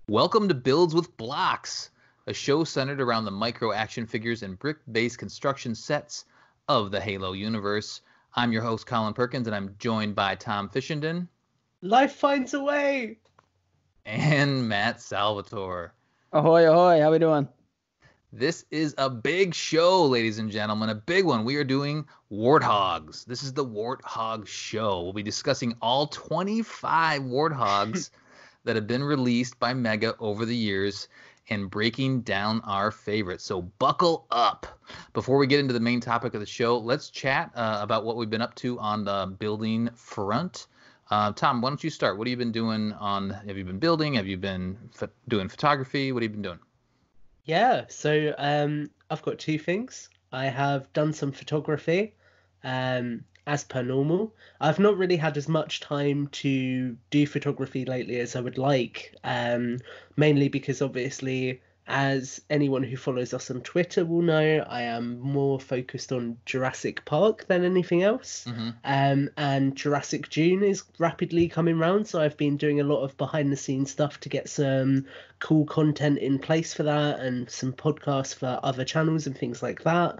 Welcome to Builds with Blocks, a show centered around the micro action figures and brick-based construction sets of the Halo universe. I'm your host, Colin Perkins, and I'm joined by Tom Fishenden. Life finds a way! And Matt Salvatore. Ahoy, ahoy, how we doing? This is a big show, ladies and gentlemen, a big one. We are doing Warthogs. This is the Warthog show. We'll be discussing all 25 Warthogs that have been released by Mega over the years and breaking down our favorites. So buckle up. Before we get into the main topic of the show, let's chat about what we've been up to on the building front. Tom, why don't you start? What have you been doing have you been building? Have you been doing photography? What have you been doing? Yeah, so I've got two things. I have done some photography, as per normal. I've not really had as much time to do photography lately as I would like, mainly because obviously, as anyone who follows us on Twitter will know, I am more focused on Jurassic Park than anything else. And Jurassic June is rapidly coming round, so I've been doing a lot of behind-the-scenes stuff to get some cool content in place for that and some podcasts for other channels and things like that.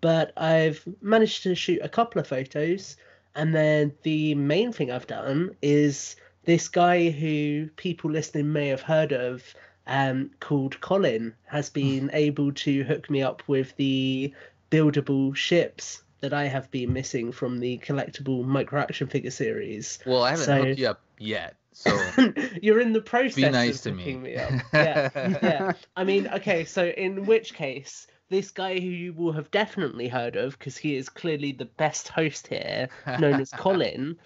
But I've managed to shoot a couple of photos, and then the main thing I've done is this guy who people listening may have heard of, called Colin, has been able to hook me up with the buildable ships that I have been missing from the collectible micro action figure series. Well, I haven't hooked you up yet, so you're in the process. Be nice of to hooking me. me up. Yeah. I mean, okay, so in which case, this guy who you will have definitely heard of, because he is clearly the best host here, known as Colin,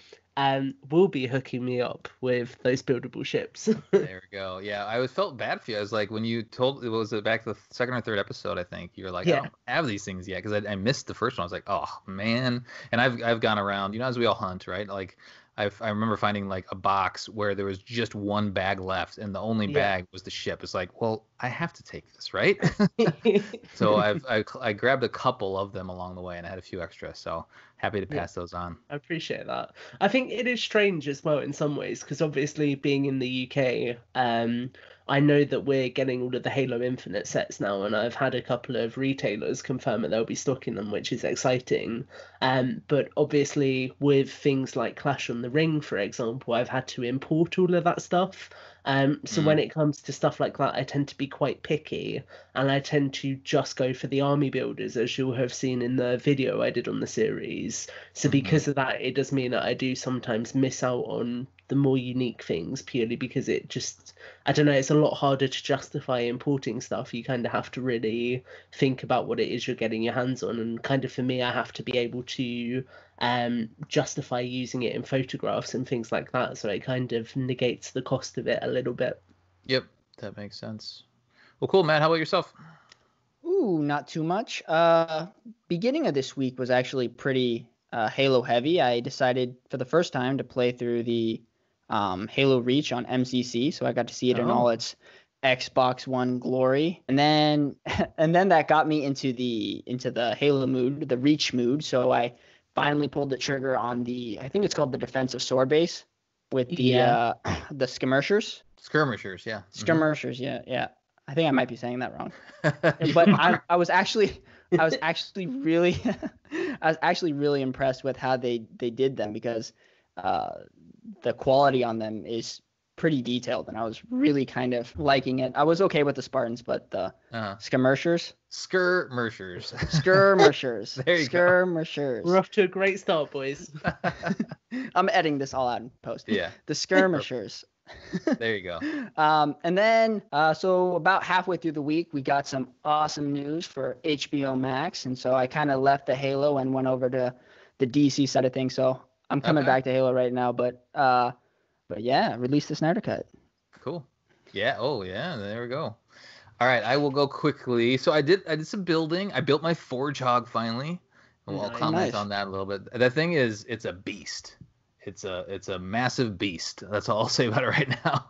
will be hooking me up with those buildable ships. There we go. Yeah, I felt bad for you. I was like, when you told, it was back to the second or third episode, I think, you were like, I don't have these things yet, because I missed the first one. I was like, oh, man. And I've gone around, as we all hunt, right? Like, I remember finding like a box where there was just one bag left, and the only bag was the ship. It's like, well, I have to take this, right? So I grabbed a couple of them along the way, and I had a few extra. So happy to pass those on. I appreciate that. I think it is strange as well in some ways, because obviously being in the UK, I know that we're getting all of the Halo Infinite sets now, and I've had a couple of retailers confirm that they'll be stocking them, which is exciting. But obviously with things like Clash on the Ring, for example, I've had to import all of that stuff. So when it comes to stuff like that, I tend to be quite picky, and I tend to just go for the army builders, as you'll have seen in the video I did on the series. So because of that, it does mean that I do sometimes miss out on the more unique things, purely because it just, I don't know, it's a lot harder to justify importing stuff. You kind of have to really think about what it is you're getting your hands on, and kind of for me, I have to be able to justify using it in photographs and things like that, so it kind of negates the cost of it a little bit. Yep, that makes sense. Well, cool, Matt. How about yourself? Ooh, not too much. Beginning of this week was actually pretty Halo heavy. I decided for the first time to play through the Halo Reach on MCC, so I got to see it in all its Xbox One glory, and then that got me into the Halo mood, the Reach mood. So I finally pulled the trigger on I think it's called the defensive sword base with the skirmishers. Skirmishers, yeah. Skirmishers, yeah. I think I might be saying that wrong, but I was actually really really impressed with how they did them, because the quality on them is pretty detailed, and I was really kind of liking it. I was okay with the Spartans, but the skirmishers. There you go. We're off to a great start, boys. I'm editing this all out in post. Yeah. The skirmishers. There you go. And then, so about halfway through the week, we got some awesome news for HBO Max, and so I kind of left the Halo and went over to the DC side of things. So I'm coming back to Halo right now, but yeah, release the Snyder Cut. Cool. Yeah. Oh yeah. There we go. All right. I will go quickly. So I did some building. I built my Forge Hog finally. I'll comment on that a little bit. The thing is, it's a beast. It's a massive beast. That's all I'll say about it right now.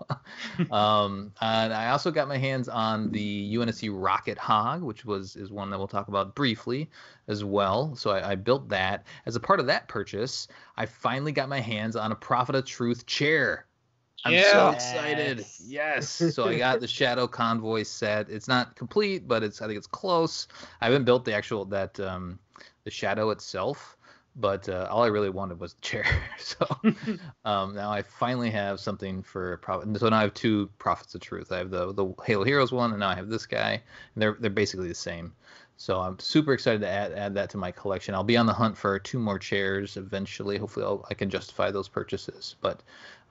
And I also got my hands on the UNSC RocketHog, which is one that we'll talk about briefly as well. So I built that. As a part of that purchase, I finally got my hands on a Prophet of Truth chair. I'm so excited. Yes. So I got the Shadow Convoy set. It's not complete, but I think it's close. I haven't built the Shadow itself, but all I really wanted was the chair. So now I finally have something for Prophet. So now I have two Prophets of Truth. I have the Halo Heroes one, and now I have this guy. And they're basically the same. So I'm super excited to add that to my collection. I'll be on the hunt for 2 more chairs eventually. Hopefully I can justify those purchases. But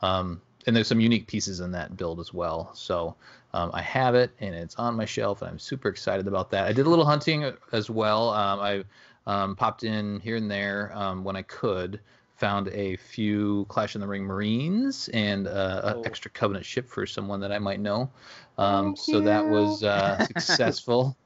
and there's some unique pieces in that build as well. So I have it, and it's on my shelf, and I'm super excited about that. I did a little hunting as well. I popped in here and there when I could. Found a few Clash in the Ring Marines and an extra Covenant ship for someone that I might know. So that was successful.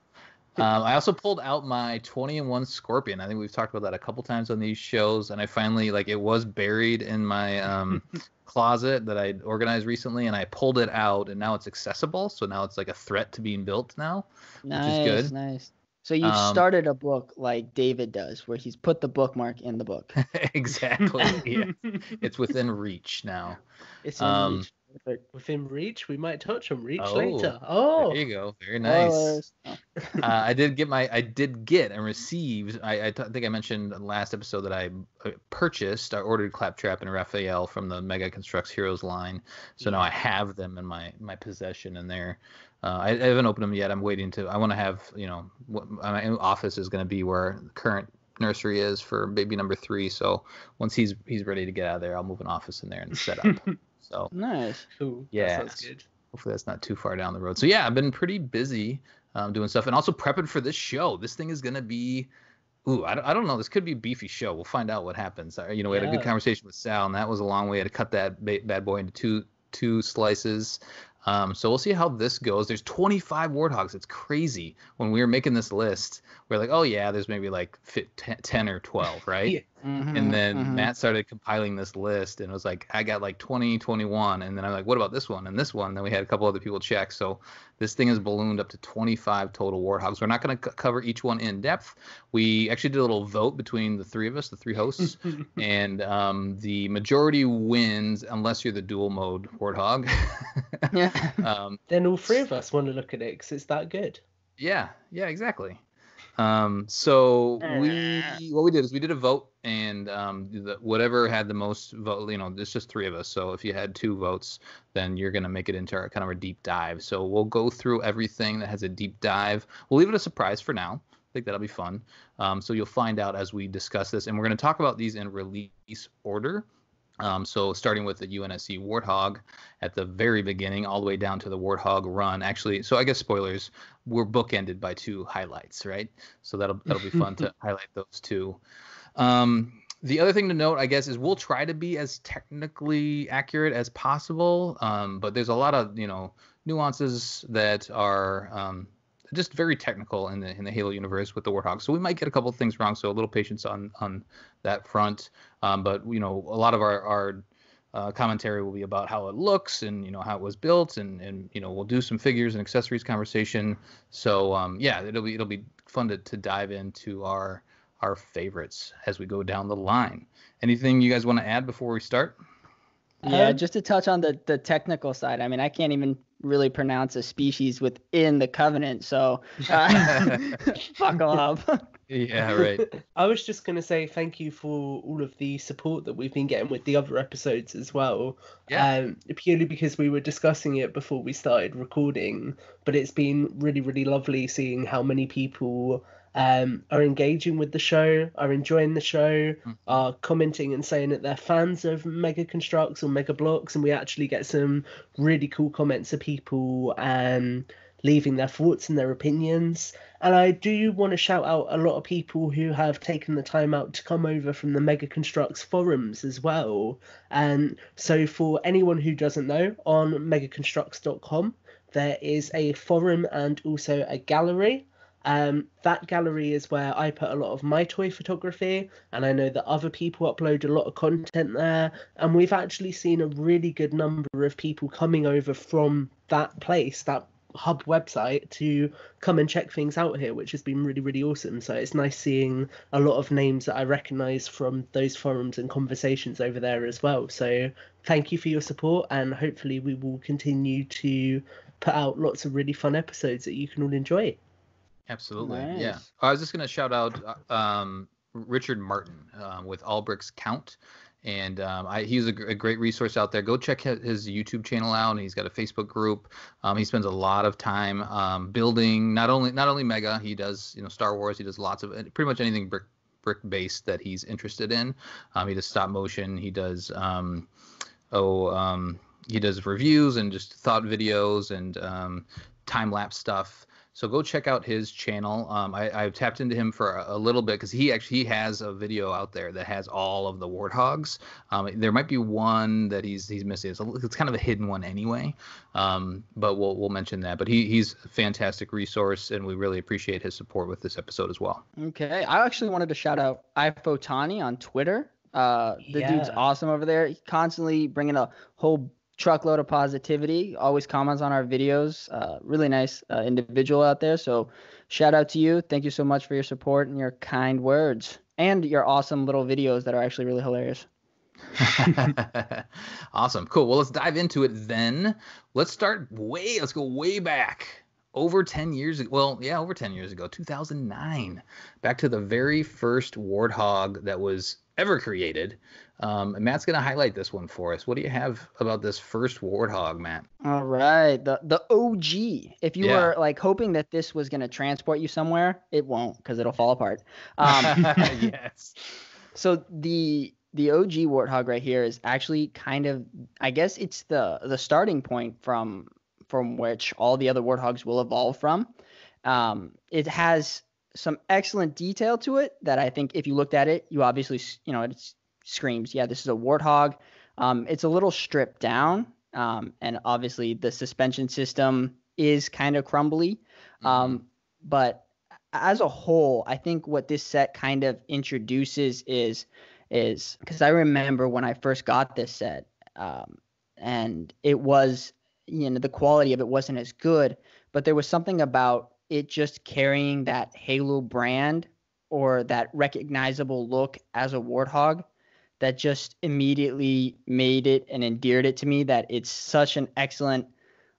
I also pulled out my 20-1 Scorpion. I think we've talked about that a couple times on these shows, and I finally, it was buried in my closet that I organized recently, and I pulled it out, and now it's accessible. So now it's like a threat to being built now, which is good. Nice. So you've started a book like David does, where he's put the bookmark in the book. Exactly. Yeah. It's within reach now. It's in reach. Within reach, we might touch on reach later. There you go. Very nice. I did get and received. I think I mentioned in the last episode that I ordered Claptrap and Raphael from the Mega Construx Heroes line. So now I have them in my possession, and they're. I haven't opened them yet. I'm waiting to. I want to have my office is going to be where the current nursery is for baby number 3. So once he's ready to get out of there, I'll move an office in there and set up. So nice. Cool. Yeah. That sounds good. Hopefully that's not too far down the road. So yeah, I've been pretty busy doing stuff, and also prepping for this show. This thing is gonna be. I don't know. This could be a beefy show. We'll find out what happens. We had a good conversation with Sal, and that was a long way to cut that bad boy into two slices. So we'll see how this goes. There's 25 Warthogs. It's crazy. When we were making this list, we're like, oh yeah, there's maybe like 10 or 12, right? Yeah. And then Matt started compiling this list, and it was like, I got like 20, 21. And then I'm like, what about this one and this one? And then we had a couple other people check. So this thing has ballooned up to 25 total Warthogs. We're not going to cover each one in depth. We actually did a little vote between the 3 of us, the 3 hosts, and the majority wins unless you're the dual mode Warthog. Then all 3 of us want to look at it because it's that good. Yeah, exactly. So what we did is we did a vote, and whatever had the most vote, it's just 3 of us. So if you had 2 votes, then you're going to make it into our deep dive. So we'll go through everything that has a deep dive. We'll leave it a surprise for now. I think that'll be fun. So you'll find out as we discuss this, and we're going to talk about these in release order. So starting with the UNSC Warthog at the very beginning, all the way down to the Warthog run. Actually, so I guess spoilers, we're bookended by 2 highlights, right? So that'll be fun to highlight those 2. The other thing to note, I guess, is we'll try to be as technically accurate as possible, but there's a lot of nuances that are just very technical in the Halo universe with the Warthog. So we might get a couple of things wrong, so a little patience on that front. But a lot of our commentary will be about how it looks and how it was built, and we'll do some figures and accessories conversation. So it'll be fun to dive into our favorites as we go down the line. Anything you guys want to add before we start? Yeah, just to touch on the technical side. I mean, I can't even really pronounce a species within the Covenant, so buckle up. Yeah, right. I was just going to say thank you for all of the support that we've been getting with the other episodes as well. Yeah. Purely because we were discussing it before we started recording, but it's been really, really lovely seeing how many people are engaging with the show, are enjoying the show, are commenting and saying that they're fans of Mega Construx or Mega Bloks, and we actually get some really cool comments of people leaving their thoughts and their opinions. And I do want to shout out a lot of people who have taken the time out to come over from the Mega Construx forums as well. And so for anyone who doesn't know, on megaconstrux.com there is a forum and also a gallery. That gallery is where I put a lot of my toy photography, and I know that other people upload a lot of content there, and we've actually seen a really good number of people coming over from that place, that hub website to come and check things out here, which has been really, really awesome. So it's nice seeing a lot of names that I recognize from those forums and conversations over there as well. So thank you for your support, and hopefully we will continue to put out lots of really fun episodes that you can all enjoy. Absolutely. Nice. Yeah. I was just going to shout out Richard Martin with All Bricks Count. And he's a great resource out there. Go check his YouTube channel out. And he's got a Facebook group. He spends a lot of time building not only Mega. He does Star Wars. He does lots of pretty much anything brick based that he's interested in. He does stop motion. He does he does reviews and just thought videos and time lapse stuff. So go check out his channel. I've tapped into him for a little bit because he has a video out there that has all of the Warthogs. There might be one that he's missing. It's kind of a hidden one anyway, but we'll mention that. But he's a fantastic resource, and we really appreciate his support with this episode as well. Okay, I actually wanted to shout out iPhotani on Twitter. Dude's awesome over there. He's constantly bringing a whole truckload of positivity, always comments on our videos. Really nice individual out there. So shout out to you. Thank you so much for your support and your kind words and your awesome little videos that are actually really hilarious. Awesome. Cool. Well, let's dive into it then. Let's go way back. Over 10 years ago. Well, yeah, over 10 years ago, 2009. Back to the very first Warthog that was ever created. And Matt's going to highlight this one for us. What do you have about this first Warthog, Matt? All right. The OG. If you were like hoping that this was going to transport you somewhere, it won't, because it'll fall apart. Yes. So the OG Warthog right here is actually kind of, I guess it's the starting point from which all the other Warthogs will evolve from. It has some excellent detail to it that I think if you looked at it, you obviously, it screams, yeah, this is a Warthog. It's a little stripped down, and obviously the suspension system is kind of crumbly. But as a whole, I think what this set kind of introduces is because I remember when I first got this set, and it was, the quality of it wasn't as good, but there was something about it just carrying that Halo brand or that recognizable look as a Warthog that just immediately made it and endeared it to me, that it's such an excellent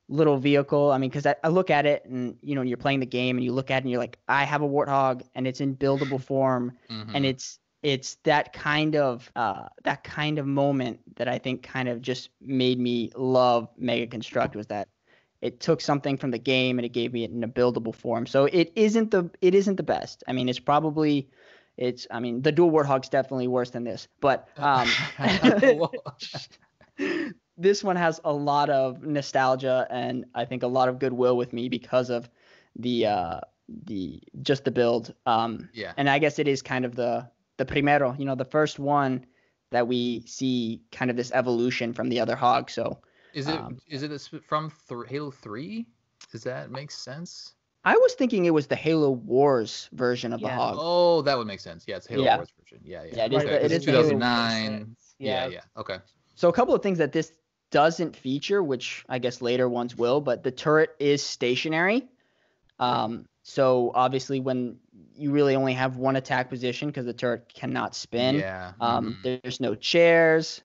little vehicle. I mean, because I look at it and, you're playing the game and you look at it and you're like, I have a Warthog and it's in buildable form. And it's that kind of moment that I think kind of just made me love Mega Construct, was that it took something from the game and it gave me it in a buildable form. So it isn't the best. I mean, the dual Warthog's definitely worse than this, but this one has a lot of nostalgia and I think a lot of goodwill with me because of the build. And I guess it is kind of the primero, the first one that we see kind of this evolution from the other hog. So is it from Halo 3? Does that make sense? I was thinking it was the Halo Wars version of the hog. Oh, that would make sense. Yeah, it's Halo Wars version. Yeah. It is 2009. Yeah. Okay. So a couple of things that this doesn't feature, which I guess later ones will, but the turret is stationary. So obviously when you really only have one attack position because the turret cannot spin. There's no chairs.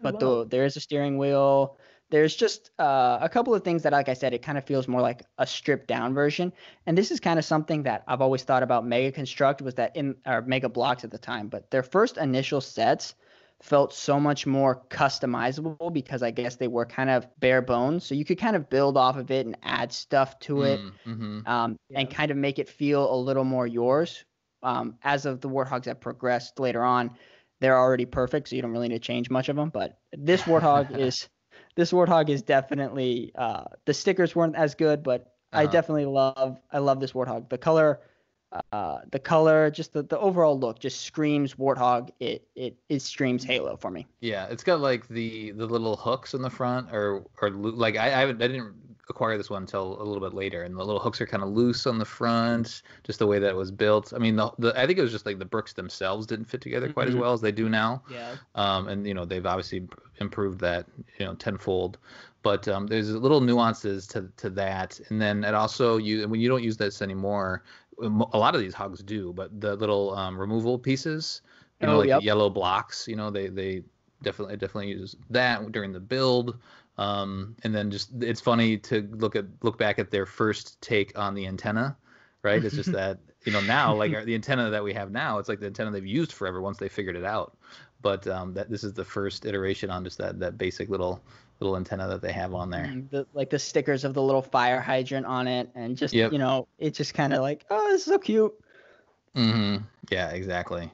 But there is a steering wheel. There's just a couple of things that, like I said, it kind of feels more like a stripped down version. And this is kind of something that I've always thought about Mega Construct, was that or Mega Bloks at the time, but their first initial sets felt so much more customizable because I guess they were kind of bare bones. So you could kind of build off of it and add stuff to it and kind of make it feel a little more yours. As of the Warthogs that progressed later on, they're already perfect, so you don't really need to change much of them. But this Warthog is definitely the stickers weren't as good, but I definitely love this Warthog. The color, just the overall look just screams Warthog. It screams Halo for me. Yeah, it's got like the little hooks in the front, or like I didn't acquire this one until a little bit later, and the little hooks are kind of loose on the front, just the way that it was built. I mean, I think it was just like the bricks themselves didn't fit together quite as well as they do now. Yeah. And they've obviously improved that tenfold. But there's little nuances to that, and then it also when you don't use this anymore, a lot of these hogs do, but the little removal pieces, like the yellow blocks, they definitely use that during the build. And then just it's funny to look back at their first take on the antenna, right? It's just that now like the antenna that we have now, it's like the antenna they've used forever once they figured it out. But that this is the first iteration on just that basic little antenna that they have on there. The stickers of the little fire hydrant on it, and just it's just kind of like, oh, this is so cute. Mm-hmm. Yeah, exactly.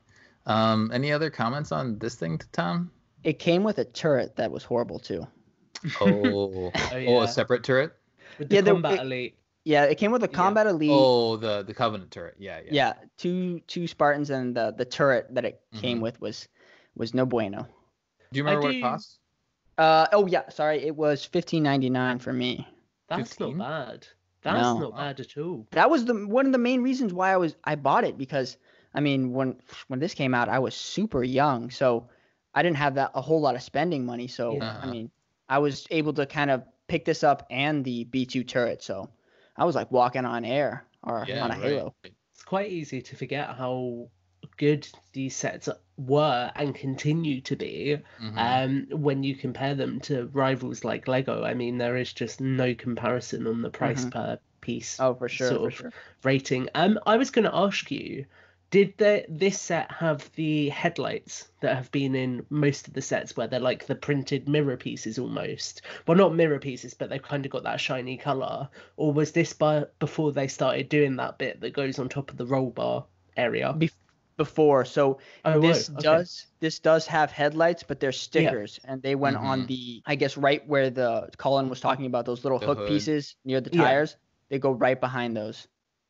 Any other comments on this thing, Tom? It came with a turret that was horrible too. Oh, a separate turret? With the Combat Elite. Yeah, it came with a Combat Elite. Oh, the Covenant turret. Yeah. Yeah, two Spartans, and the turret that it came with was no bueno. Do you remember what it cost? Sorry, it was $15.99 for me. That's 15? Not bad. That's not bad at all. That was one of the main reasons why I bought it, because I mean when this came out I was super young, so I didn't have a whole lot of spending money. So I mean I was able to kind of pick this up and the B2 turret, so I was like walking on air or on a Halo. It's quite easy to forget how good these sets were and continue to be when you compare them to rivals like Lego. I mean, there is just no comparison on the price per piece. Oh, for sure, rating. I was going to ask you, did this set have the headlights that have been in most of the sets, where they're like the printed mirror pieces almost? Well, not mirror pieces, but they've kind of got that shiny color. Or was this before they started doing that bit that goes on top of the roll bar area? Before, so this does have headlights, but they're stickers, and they went on the, I guess, right where the Colin was talking about, those little hook pieces near the tires. They go right behind those.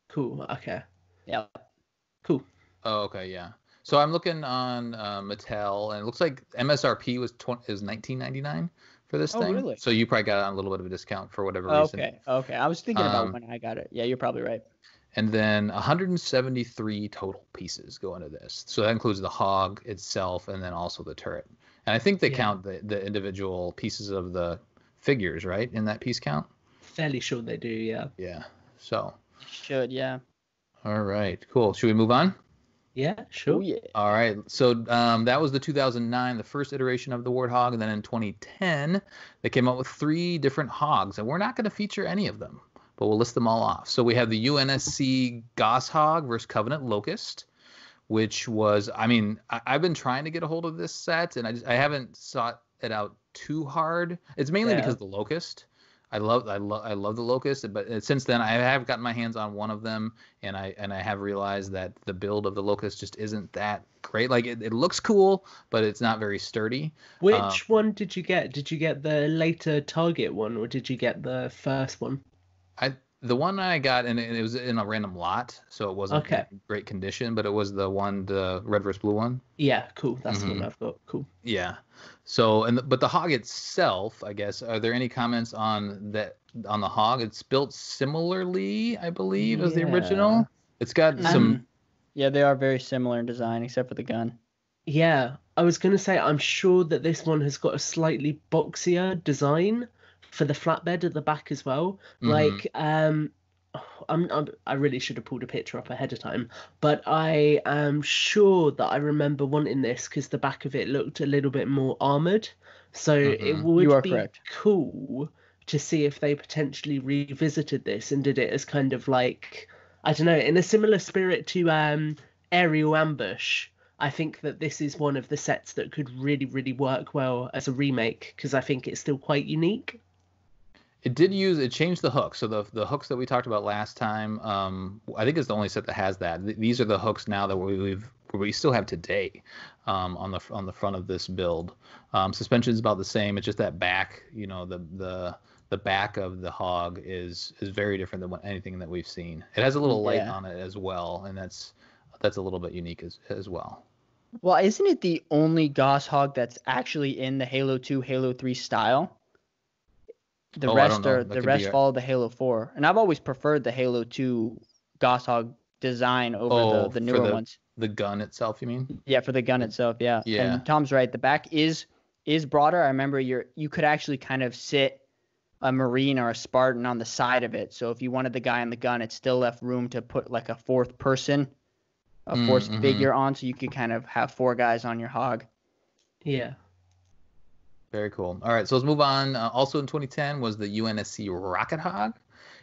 Cool. Okay. Yeah. Cool. Oh, okay, yeah. So I'm looking on Mattel, and it looks like MSRP was $19.99 for this thing. Really? So you probably got it on a little bit of a discount for whatever reason. Okay. I was thinking about when I got it. Yeah, you're probably right. And then 173 total pieces go into this. So that includes the hog itself and then also the turret. And I think they count the individual pieces of the figures, right, in that piece count? Fairly sure they do, yeah. Yeah. So. Should, yeah. All right. Cool. Should we move on? Yeah, sure. Oh, yeah. All right. So that was the 2009, the first iteration of the Warthog. And then in 2010, they came out with 3 different hogs. And we're not going to feature any of them, but we'll list them all off. So we have the UNSC GaussHog versus Covenant Locust, which was, I mean, I've been trying to get a hold of this set, and I haven't sought it out too hard. It's mainly because of the Locust. I love the Locust, but since then I have gotten my hands on one of them, and I have realized that the build of the Locust just isn't that great. Like it looks cool, but it's not very sturdy. Which one did you get? Did you get the later Target one, or did you get the first one? The one I got, and it was in a random lot, so it wasn't in great condition, but it was the red versus blue one. Yeah, cool. That's the one I've got. Cool. Yeah. So, but the hog itself, I guess, are there any comments on the hog? It's built similarly, I believe, as the original. It's got some. Yeah, they are very similar in design, except for the gun. Yeah, I was gonna say I'm sure that this one has got a slightly boxier design for the flatbed at the back as well. Like, I really should have pulled a picture up ahead of time, but I am sure that I remember wanting this because the back of it looked a little bit more armored. So it would be cool to see if they potentially revisited this and did it as kind of like, I don't know, in a similar spirit to Aerial Ambush. I think that this is one of the sets that could really, really work well as a remake, because I think it's still quite unique. It changed the hooks. So the hooks that we talked about last time, I think it's the only set that has that. These are the hooks now that we still have today on the front of this build. Suspension is about the same. It's just that back, the back of the hog is very different than anything that we've seen. It has a little light on it as well, and that's a little bit unique as well. Well, isn't it the only GaussHog that's actually in the Halo 2, Halo 3 style? The rest follow the Halo 4, and I've always preferred the Halo 2 GaussHog design over the newer ones. The gun itself, you mean? Yeah, for the gun itself, yeah. Yeah. And Tom's right. The back is broader. I remember you could actually kind of sit a Marine or a Spartan on the side of it. So if you wanted the guy on the gun, it still left room to put like a fourth person, a fourth figure on, so you could kind of have 4 guys on your hog. Yeah. Very cool. All right, so let's move on. Also in 2010 was the UNSC RocketHog,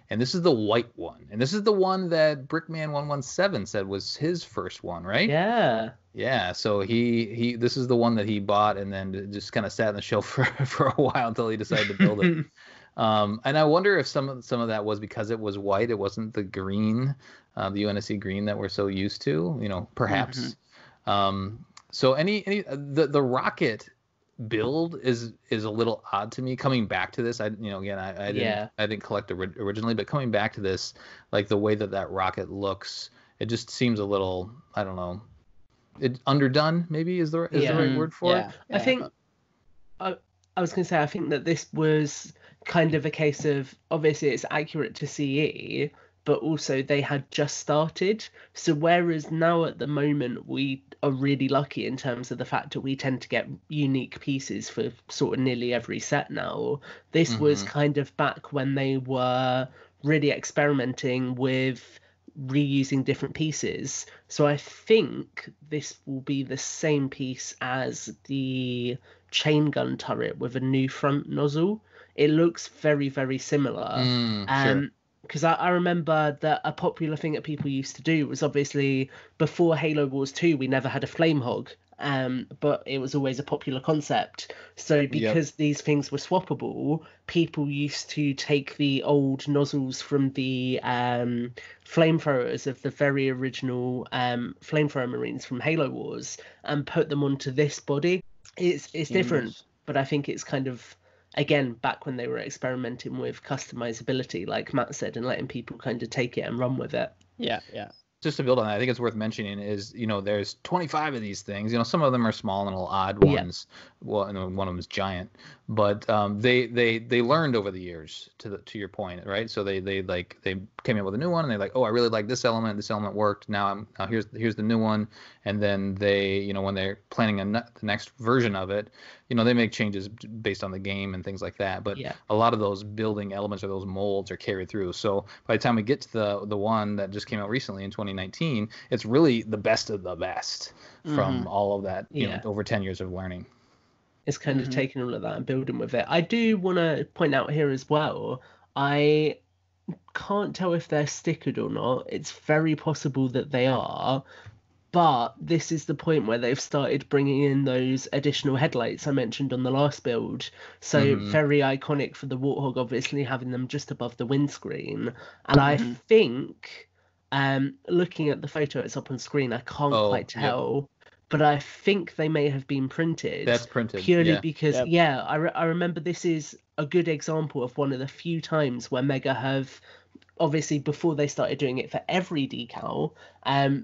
and this is the white one. And this is the one that Brickman117 said was his first one, right? Yeah. Yeah, so he this is the one that he bought and then just kind of sat on the shelf for a while until he decided to build it. And I wonder if some of that was because it was white, it wasn't the green, the UNSC green that we're so used to, you know, perhaps. So the rocket build is a little odd to me. Coming back to this, I didn't collect originally, but coming back to this, like the way that rocket looks, it just seems a little, I don't know, underdone maybe is the right word for it. I think I was going to say, I think that this was kind of a case of, obviously it's accurate to CE, but also they had just started. So whereas now at the moment we are really lucky in terms of the fact that we tend to get unique pieces for sort of nearly every set now, this was kind of back when they were really experimenting with reusing different pieces. So I think this will be the same piece as the chain gun turret with a new front nozzle. It looks very, very similar. Sure. Because I remember that a popular thing that people used to do was, obviously before Halo Wars 2 we never had a flame hog, but it was always a popular concept. So because these things were swappable, people used to take the old nozzles from the flamethrowers of the very original flamethrower Marines from Halo Wars and put them onto this body. It's different, but I think it's kind of, again, back when they were experimenting with customizability, like Matt said, and letting people kind of take it and run with it. Yeah. Just to build on that, I think it's worth mentioning is, you know, there's 25 of these things. You know, some of them are small and little odd ones. Well, and one of them is giant, but they learned over the years, to your point, right? So they came up with a new one and they're like, oh, I really like this element. This element worked. Now here's the new one. And then they, you know, when they're planning the next version of it, you know, they make changes based on the game and things like that. But a lot of those building elements or those molds are carried through. So by the time we get to the one that just came out recently in 2019, it's really the best of the best from all of that, you know, over 10 years of learning. It's kind of taking all of that and building with it. I do want to point out here as well, I can't tell if they're stickered or not. It's very possible that they are. But this is the point where they've started bringing in those additional headlights I mentioned on the last build. So very iconic for the Warthog, obviously having them just above the windscreen. And I think, looking at the photo it's up on screen, I can't quite tell. But I think they may have been printed. That's printed. Purely because, I remember this is a good example of one of the few times where Mega have, obviously before they started doing it for every decal,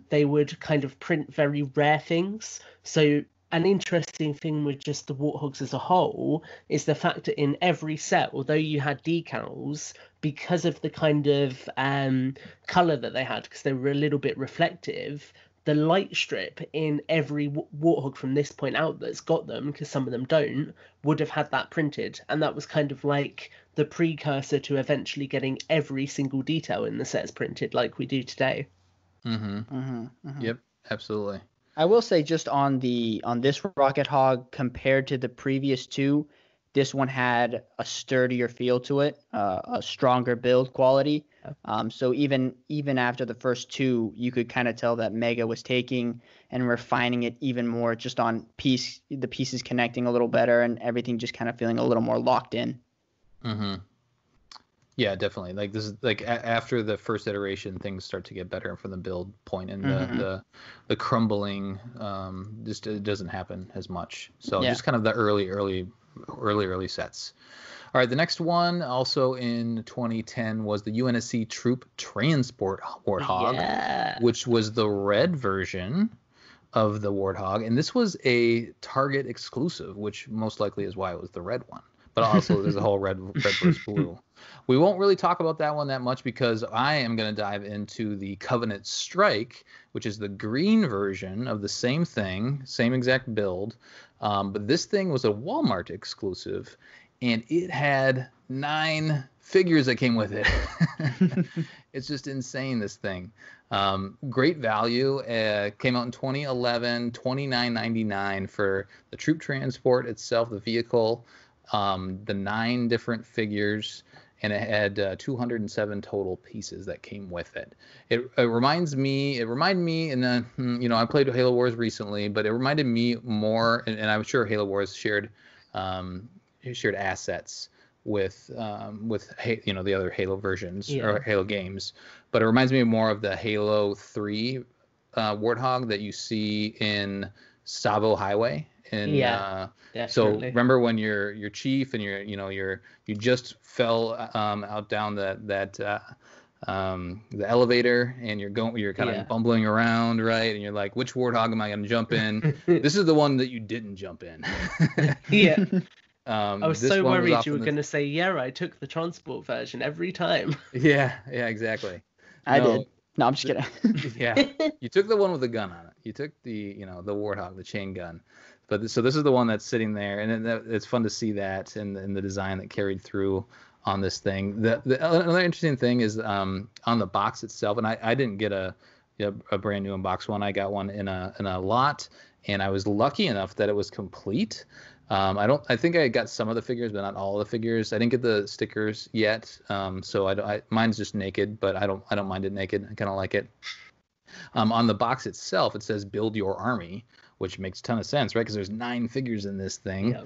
they would kind of print very rare things. So an interesting thing with just the Warthogs as a whole is the fact that in every set, although you had decals, because of the kind of colour that they had, because they were a little bit reflective, the light strip in every Warthog from this point out that's got them, because some of them don't, would have had that printed. And that was kind of like the precursor to eventually getting every single detail in the sets printed like we do today. Yep, absolutely. I will say, just on this RocketHog compared to the previous two, this one had a sturdier feel to it, a stronger build quality. So even after the first two, you could kind of tell that Mega was taking and refining it even more, just on the pieces connecting a little better and everything just kind of feeling a little more locked in. Yeah, definitely. Like this is like after the first iteration, things start to get better from the build point, and the crumbling just it doesn't happen as much. So just kind of the early sets. All right, the next one, also in 2010, was the UNSC Troop Transport Warthog, which was the red version of the Warthog, and this was a Target exclusive, which most likely is why it was the red one. But also there's a whole red versus blue. We won't really talk about that one that much because I am going to dive into the Covenant Strike, which is the green version of the same thing, same exact build. But this thing was a Walmart exclusive, and it had 9 figures that came with it. It's just insane, this thing. Great value. Came out in 2011, $29.99 for the troop transport itself, the vehicle, the 9 different figures, and it had 207 total pieces that came with it. It reminded me, and I played Halo Wars recently, but it reminded me more, and I'm sure Halo Wars shared assets with the other Halo versions or Halo games, but it reminds me more of the Halo 3 Warthog that you see in Savo Highway. So remember when you're chief and you just fell out down the elevator, and you're kind of bumbling around, right? And you're like, which Warthog am I going to jump in? This is the one that you didn't jump in. Yeah. I was so worried you were going to say, I took the transport version every time. Yeah, exactly. I did. No, I'm just kidding. Yeah, you took the one with the gun on it. You took the Warthog, the chain gun. But so this is the one that's sitting there, and it's fun to see that and the design that carried through on this thing. Another interesting thing is on the box itself, and I didn't get a brand new unboxed one. I got one in a lot, and I was lucky enough that it was complete. I think I got some of the figures, but not all of the figures. I didn't get the stickers yet, so mine's just naked, but I don't mind it naked. I kind of like it. On the box itself, it says "Build Your Army," which makes a ton of sense, right? Because there's 9 figures in this thing.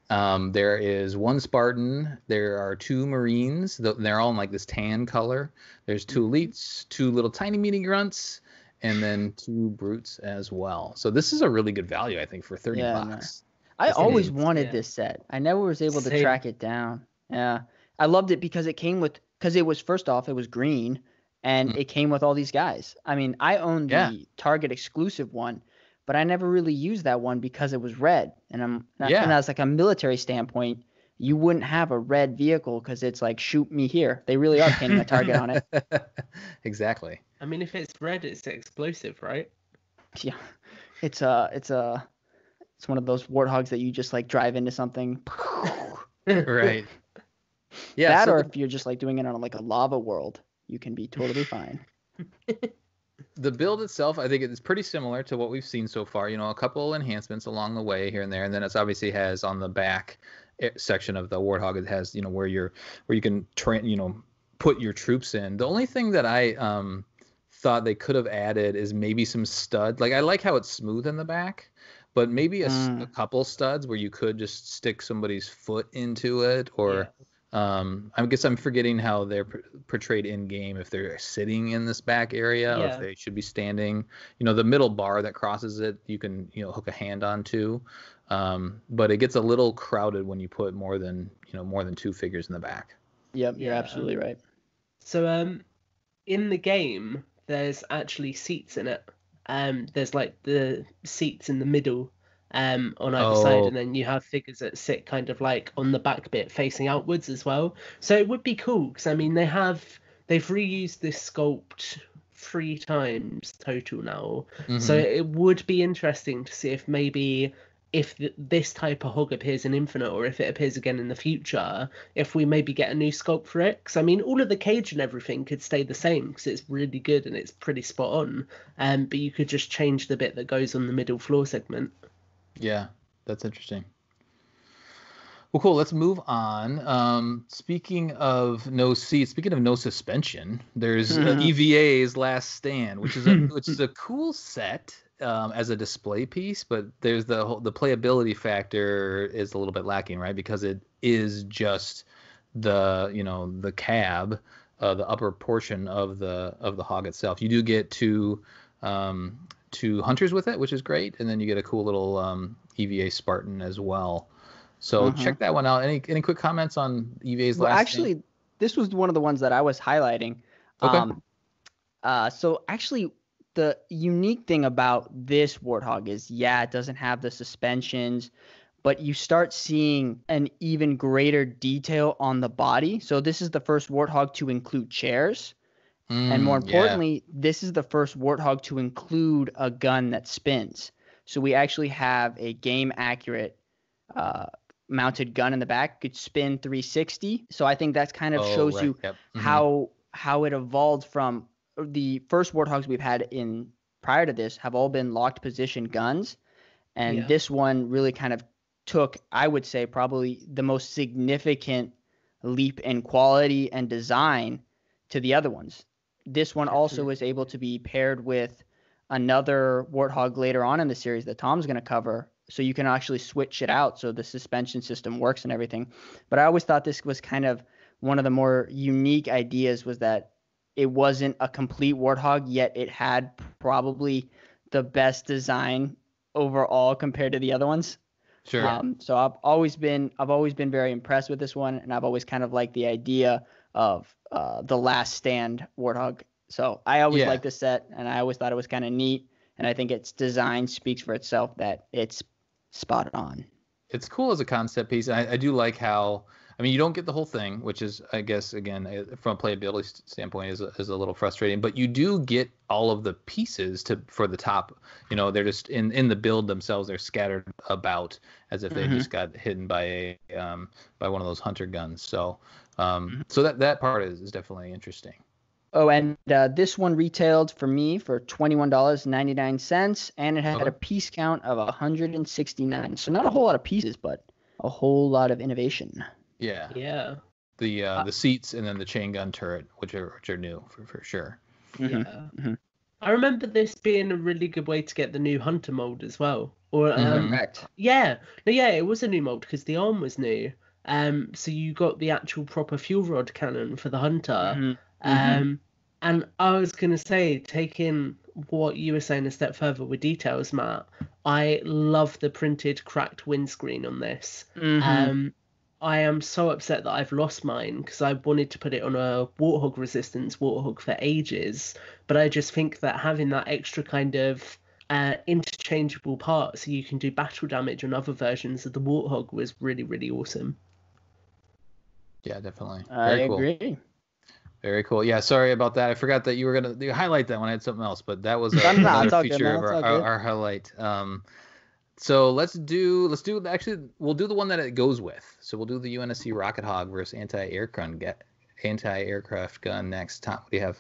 Yep. There is 1 Spartan. There are 2 Marines. They're all in like this tan color. There's 2 elites, 2 little tiny mini grunts, and then 2 brutes as well. So this is a really good value, I think, for $30. No. I always wanted this set. I never was able to track it down. Yeah, I loved it because because it was, first off, it was green, and it came with all these guys. I mean, I owned the Target exclusive one, but I never really used that one because it was red. And as like a military standpoint, you wouldn't have a red vehicle because it's like, shoot me here. They really are painting a target on it. Exactly. I mean, if it's red, it's explosive, right? Yeah, it's one of those Warthogs that you just like drive into something. Right. Yeah. That, or if you're just like doing it on like a lava world, you can be totally fine. The build itself, I think it's pretty similar to what we've seen so far. A couple enhancements along the way here and there, and then it obviously has on the back section of the Warthog, it has where you can put your troops in. The only thing that I thought they could have added is maybe some stud. Like, I like how it's smooth in the back, but maybe a couple studs where you could just stick somebody's foot into it, or I guess I'm forgetting how they're portrayed in game, if they're sitting in this back area or if they should be standing. The middle bar that crosses it, you can hook a hand onto, but it gets a little crowded when you put more than 2 figures in the back. Yep, you're absolutely right. So in the game, there's actually seats in it. There's like the seats in the middle on either side, and then you have figures that sit kind of like on the back bit facing outwards as well. So it would be cool because I mean they've reused this sculpt 3 times total now. So it would be interesting to see if maybe this type of hog appears in Infinite, or if it appears again in the future, if we maybe get a new sculpt for it. Because I mean, all of the cage and everything could stay the same because it's really good and it's pretty spot on. But you could just change the bit that goes on the middle floor segment. Yeah, that's interesting. Well, cool. Let's move on. Speaking of no seats, speaking of no suspension, there's EVA's Last Stand, which is a cool set as a display piece, but there's the playability factor is a little bit lacking, right? Because it is just the cab, the upper portion of the hog itself. You do get two hunters with it, which is great, and then you get a cool little EVA Spartan as well. So check that one out. Any quick comments on EVA's Last Stand? Actually, this was one of the ones that I was highlighting. Okay. So actually, the unique thing about this Warthog is, it doesn't have the suspensions, but you start seeing an even greater detail on the body. So this is the first Warthog to include chairs. And more importantly, this is the first Warthog to include a gun that spins. So we actually have a game accurate mounted gun in the back, could spin 360. So I think that's kind of shows right. you Yep. how it evolved from the first Warthogs we've had in prior to this have all been locked position guns. And this one really kind of took, I would say, probably the most significant leap in quality and design to the other ones. This one also was able to be paired with another Warthog later on in the series that Tom's going to cover, so you can actually switch it out so the suspension system works and everything. But I always thought this was kind of one of the more unique ideas, was that it wasn't a complete Warthog, yet it had probably the best design overall compared to the other ones. Sure. So I've always been very impressed with this one, and I've always kind of liked the idea of the Last Stand Warthog. So I always liked this set, and I always thought it was kind of neat. And I think its design speaks for itself, that it's spot on. It's cool as a concept piece. I do like how, I mean, you don't get the whole thing, which is, I guess, again, from a playability standpoint, is a little frustrating. But you do get all of the pieces for the top. You know, they're just in the build themselves. They're scattered about as if they just got hidden by one of those hunter guns. So so that part is definitely interesting. Oh, and this one retailed for me for $21.99, and it had a piece count of 169. So not a whole lot of pieces, but a whole lot of innovation. Yeah. Yeah. The seats and then the chain gun turret, which are new for sure. I remember this being a really good way to get the new Hunter mold as well. Or Correct. Yeah, it was a new mold because the arm was new. So you got the actual proper fuel rod cannon for the Hunter. And I was gonna say, taking what you were saying a step further with details, Matt, I love the printed cracked windscreen on this. I am so upset that I've lost mine, because I wanted to put it on a Warthog Resistance Warthog for ages, but I just think that having that extra kind of interchangeable part so you can do battle damage on other versions of the Warthog was really, really awesome. Yeah, definitely. I agree. Very cool. Yeah, sorry about that. I forgot that you were gonna highlight that when I had something else, but that was another feature of our highlight. So let's do actually, we'll do the one that it goes with. So we'll do the UNSC RocketHog versus anti-aircraft gun next. Tom, what do you have?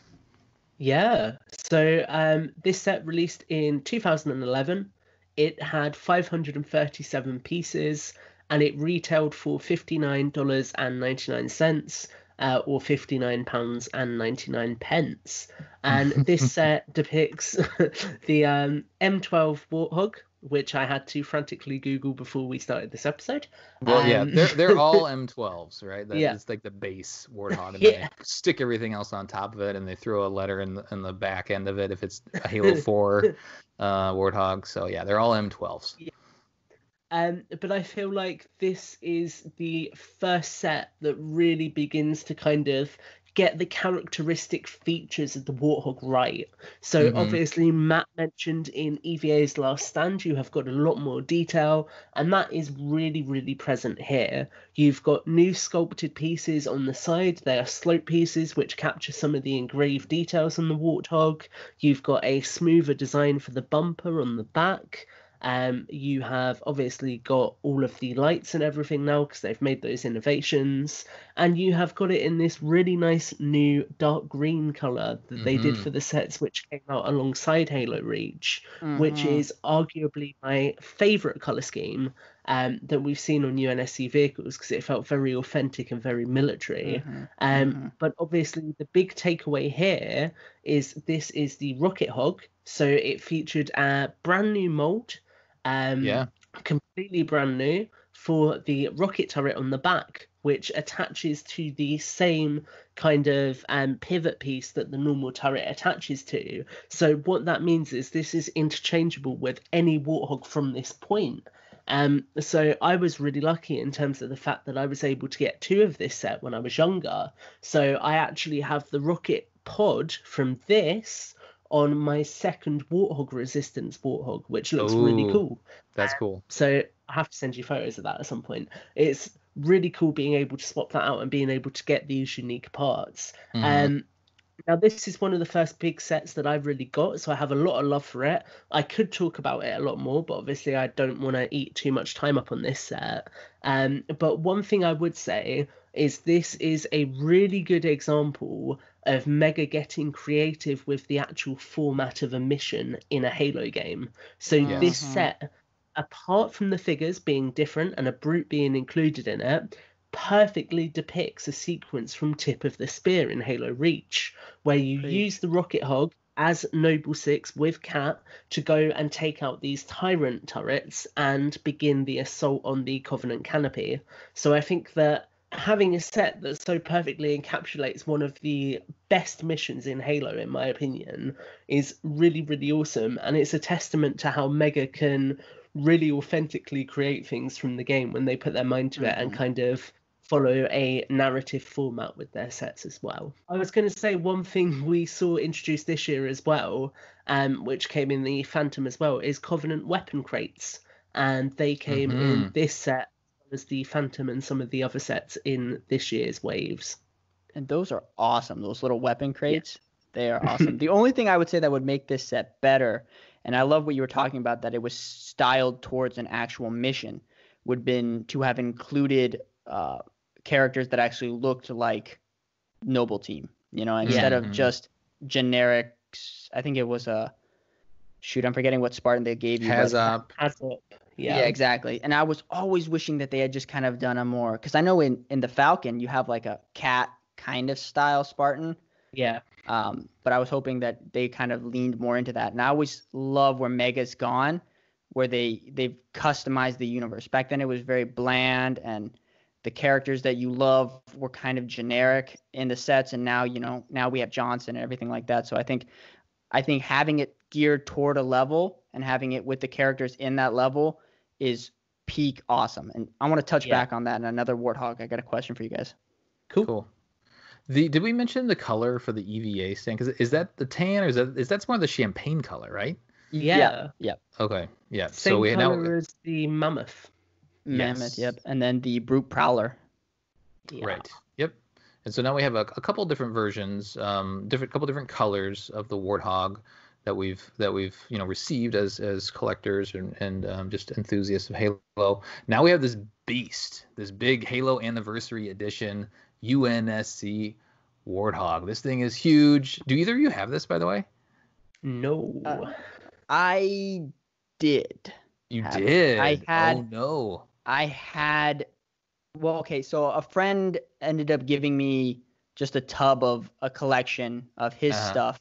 Yeah. So this set released in 2011. It had 537 pieces, and it retailed for $59.99. Or £59.99. And this set depicts the M12 Warthog, which I had to frantically Google before we started this episode. Well, yeah, they're all M12s, right? It's like the base Warthog, and then they stick everything else on top of it, and they throw a letter in the back end of it if it's a Halo 4 Warthog. So yeah, they're all M12s. Yeah. But I feel like this is the first set that really begins to kind of get the characteristic features of the Warthog right. So obviously, Matt mentioned in EVA's Last Stand, you have got a lot more detail, and that is really, really present here. You've got new sculpted pieces on the side. They are slope pieces, which capture some of the engraved details on the Warthog. You've got a smoother design for the bumper on the back. You have obviously got all of the lights and everything now because they've made those innovations, and you have got it in this really nice new dark green color that they did for the sets which came out alongside Halo Reach, which is arguably my favorite color scheme that we've seen on UNSC vehicles, because it felt very authentic and very military. But obviously the big takeaway here is this is the RocketHog, so it featured a brand new mold, completely brand new, for the rocket turret on the back, which attaches to the same kind of pivot piece that the normal turret attaches to. So what that means is this is interchangeable with any Warthog from this point. So I was really lucky in terms of the fact that I was able to get two of this set when I was younger. So I actually have the rocket pod from this on my second Warthog Resistance Warthog, which looks really cool. That's cool. So I have to send you photos of that at some point. It's really cool being able to swap that out and being able to get these unique parts. Now, this is one of the first big sets that I've really got, so I have a lot of love for it. I could talk about it a lot more, but obviously I don't want to eat too much time up on this set. But one thing I would say is this is a really good example of Mega getting creative with the actual format of a mission in a Halo game. So this set, apart from the figures being different and a brute being included in it, perfectly depicts a sequence from Tip of the Spear in Halo Reach, where you use the RocketHog as Noble 6 with Cat to go and take out these Tyrant turrets and begin the assault on the Covenant canopy. So I think that having a set that so perfectly encapsulates one of the best missions in Halo, in my opinion, is really, really awesome. And it's a testament to how Mega can really authentically create things from the game when they put their mind to it and kind of follow a narrative format with their sets as well. I was going to say one thing we saw introduced this year as well, which came in the Phantom as well, is Covenant weapon crates. And they came in this set as the Phantom and some of the other sets in this year's waves. And those are awesome. Those little weapon crates, they are awesome. The only thing I would say that would make this set better, and I love what you were talking about, that it was styled towards an actual mission, would been to have included characters that actually looked like Noble Team, you know, instead of just generic. I think it was I'm forgetting what Spartan they gave you. Hazop. Yeah, exactly. And I was always wishing that they had just kind of done a more, because I know in the Falcon you have like a cat kind of style Spartan. Yeah. But I was hoping that they kind of leaned more into that. And I always love where Mega's gone, where they've customized the universe. Back then it was very bland, and the characters that you love were kind of generic in the sets. And now, now we have Johnson and everything like that. So I think having it geared toward a level and having it with the characters in that level is peak awesome. And I want to touch back on that in another Warthog. I got a question for you guys. Cool. Did we mention the color for the EVA stand? Because is that the tan, or is that's more the champagne color, right? Yeah. Okay. Yeah. Same color as the Mammoth. Yep. And then the Brute Prowler. Yeah. Right. Yep. And so now we have a couple different versions, couple different colors of the Warthog that we've received as collectors and just enthusiasts of Halo. Now we have this beast, this big Halo Anniversary Edition UNSC Warthog. This thing is huge. Do either of you have this, by the way? No. I did. You did? I had. Oh no. I had. Well, okay. So a friend ended up giving me just a tub of a collection of his stuff,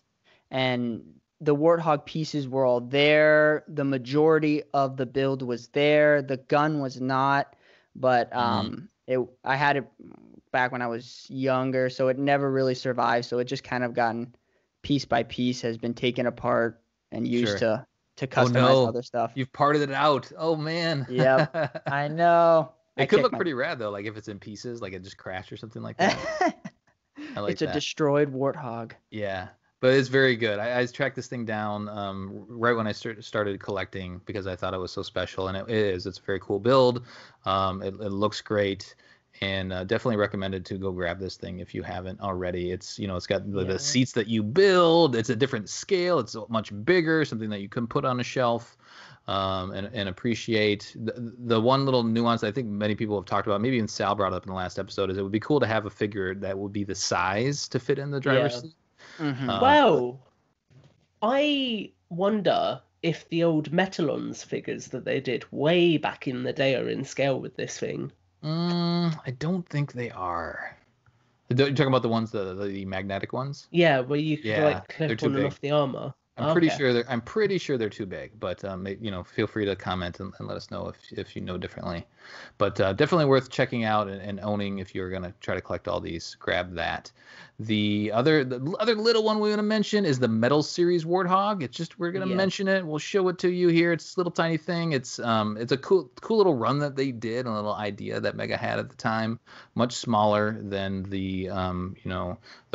and the Warthog pieces were all there. The majority of the build was there. The gun was not, but I had it back when I was younger, so it never really survived. So it just kind of gotten piece by piece, has been taken apart and used to customize other stuff. You've parted it out. Oh man. Yep. I know. It could look pretty rad though, like if it's in pieces, like it just crashed or something like that. I like it's a destroyed Warthog. Yeah. But it's very good. I tracked this thing down right when I started collecting because I thought it was so special, and it is. It's a very cool build. It looks great, and definitely recommended to go grab this thing if you haven't already. It's it's got the seats that you build. It's a different scale. It's much bigger, something that you can put on a shelf and appreciate. The one little nuance I think many people have talked about, maybe even Sal brought up in the last episode, is it would be cool to have a figure that would be the size to fit in the driver's seat. Well, I wonder if the old Metalons figures that they did way back in the day are in scale with this thing. I don't think they are. You're talking about the ones, the magnetic ones? Yeah, where you could clip on and off the armor. I'm pretty sure they're too big, but feel free to comment and let us know if you know differently. But definitely worth checking out and owning if you're gonna try to collect all these. Grab that. The other little one we want to mention is the Metal Series Warthog. It's just we're gonna mention it. We'll show it to you here. It's a little tiny thing. It's a cool little run that they did, a little idea that Mega had at the time. Much smaller than the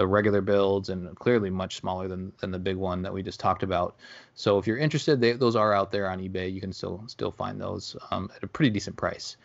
regular builds, and clearly much smaller than the big one that we just talked about. So if you're interested, those are out there on eBay. You can still find those at a pretty decent price.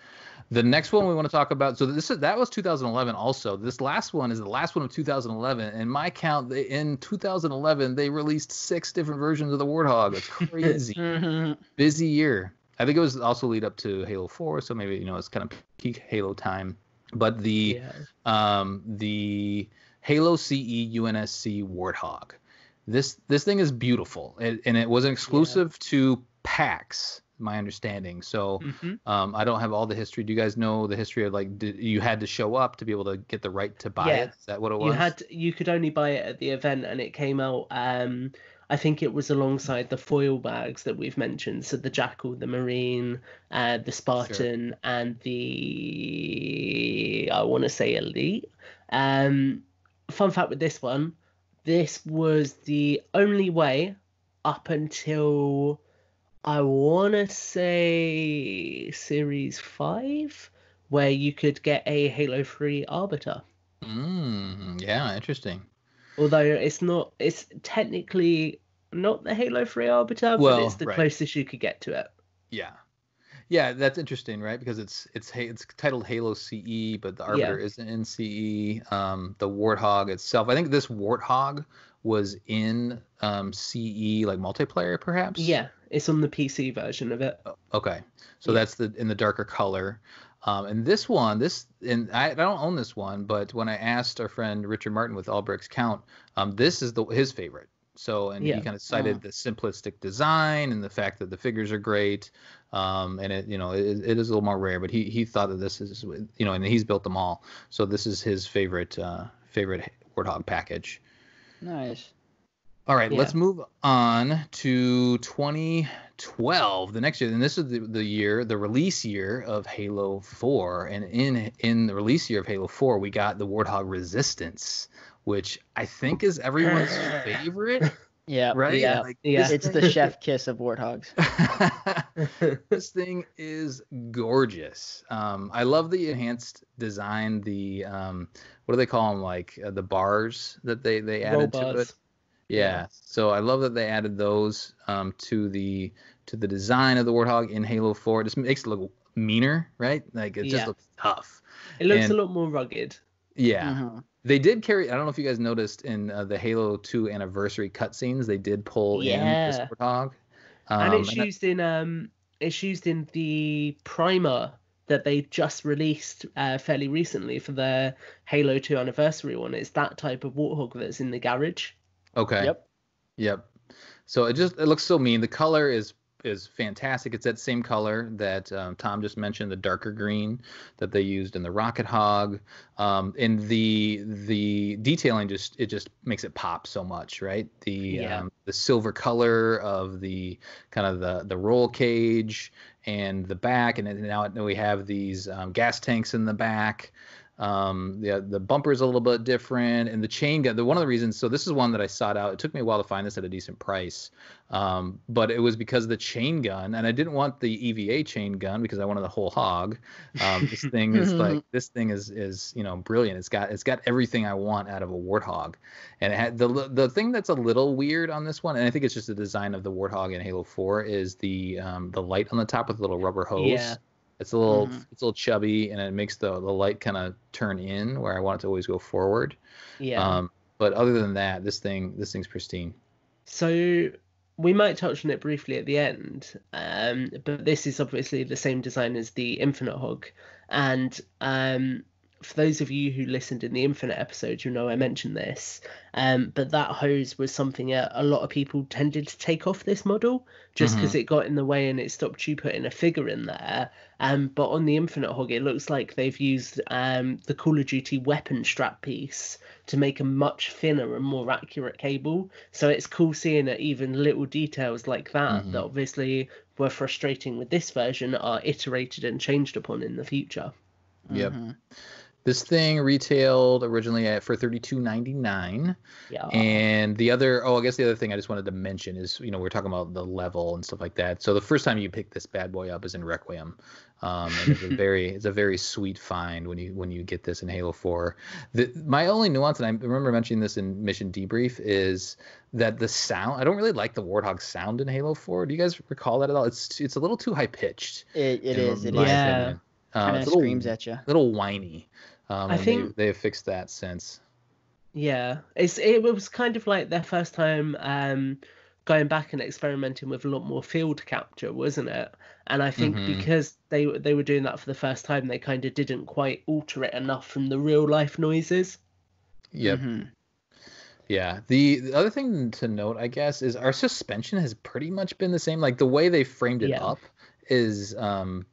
The next one we want to talk about, so that was 2011 also. This last one is the last one of 2011. And my count, in 2011, they released 6 different versions of the Warthog. It's crazy. Busy year. I think it was also lead up to Halo 4, so maybe, it's kind of peak Halo time. But the Halo CE UNSC Warthog. This thing is beautiful, and it was an exclusive to PAX, my understanding. So I don't have all the history. Do you guys know the history of, like, you had to show up to be able to get the right to buy it? Is that what it was? You could only buy it at the event, and it came out. I think it was alongside the foil bags that we've mentioned. So the Jackal, the Marine, the Spartan, and the, I want to say, Elite. Fun fact with this one, this was the only way up until, I want to say, Series 5, where you could get a Halo 3 Arbiter. Yeah, interesting. Although it's technically not the Halo 3 Arbiter, but it's the closest you could get to it. Yeah, that's interesting, right? Because it's titled Halo CE, but the Arbiter isn't in CE. The Warthog itself, I think this Warthog was in CE, like multiplayer, perhaps. Yeah, it's on the PC version of it. Okay, so that's in the darker color. And this one, and I don't own this one, but when I asked our friend Richard Martin with Albrecht's Count, this is his favorite. So, and he kind of cited the simplistic design and the fact that the figures are great, and it is a little more rare. But he thought that this is, and he's built them all. So this is his favorite Warthog package. Nice. All right, let's move on to 2012, the next year. And this is the release year of Halo 4. And in the release year of Halo 4, we got the Warthog Resistance, which I think is everyone's favorite. Yeah. Right? Yeah. It's the chef kiss of Warthogs. This thing is gorgeous. I love the enhanced design, the what do they call them, like the bars that they added to it. Yeah. So I love that they added those to the design of the Warthog in Halo 4. It just makes it look meaner, right? Like it just looks tough. It looks a lot more rugged. Yeah. They did carry, I don't know if you guys noticed in the Halo 2 anniversary cutscenes, they did pull in this Warthog. And it's used in the primer that they just released fairly recently for the Halo 2 anniversary one. It's that type of Warthog that's in the garage. Okay. Yep. So it looks so mean. The color is fantastic. It's that same color that Tom just mentioned, the darker green that they used in the RocketHog. And the detailing just makes it pop so much, right? The silver color of the kind of the roll cage and the back, and now we have these gas tanks in the back. The bumper is a little bit different, and the chain gun. One of the reasons, so this is one that I sought out. It took me a while to find this at a decent price, but it was because of the chain gun, and I didn't want the EVA chain gun because I wanted the whole hog. This thing is brilliant. It's got everything I want out of a Warthog, and it had the thing that's a little weird on this one, and I think it's just the design of the Warthog in Halo 4 is the light on the top with a little rubber hose. Yeah. It's a little chubby, and it makes the light kind of turn in where I want it to always go forward. Yeah. But other than that, this thing's pristine. So we might touch on it briefly at the end, but this is obviously the same design as the Infinite Hog. And for those of you who listened in the Infinite episode, you know I mentioned this. But that hose was something a lot of people tended to take off this model just because it got in the way and it stopped you putting a figure in there. But on the Infinite Hog, it looks like they've used the Call of Duty weapon strap piece to make a much thinner and more accurate cable. So it's cool seeing that even little details like that that obviously were frustrating with this version are iterated and changed upon in the future. Yep. This thing retailed originally for $32.99. Yeah. And the other, I guess the other thing I just wanted to mention is, we're talking about the level and stuff like that. So the first time you pick this bad boy up is in Requiem. And it's a very sweet find when you get this in Halo 4. My only nuance, and I remember mentioning this in Mission Debrief, is that the sound, I don't really like the Warthog sound in Halo 4. Do you guys recall that at all? It's a little too high pitched. It is. Opinion. Kind of screams at you. A little whiny. I think they have fixed that since. Yeah, it was kind of like their first time going back and experimenting with a lot more field capture, wasn't it? And I think because they were doing that for the first time, they kind of didn't quite alter it enough from the real life noises. Yep. Yeah. The other thing to note, I guess, is our suspension has pretty much been the same. Like the way they framed it up has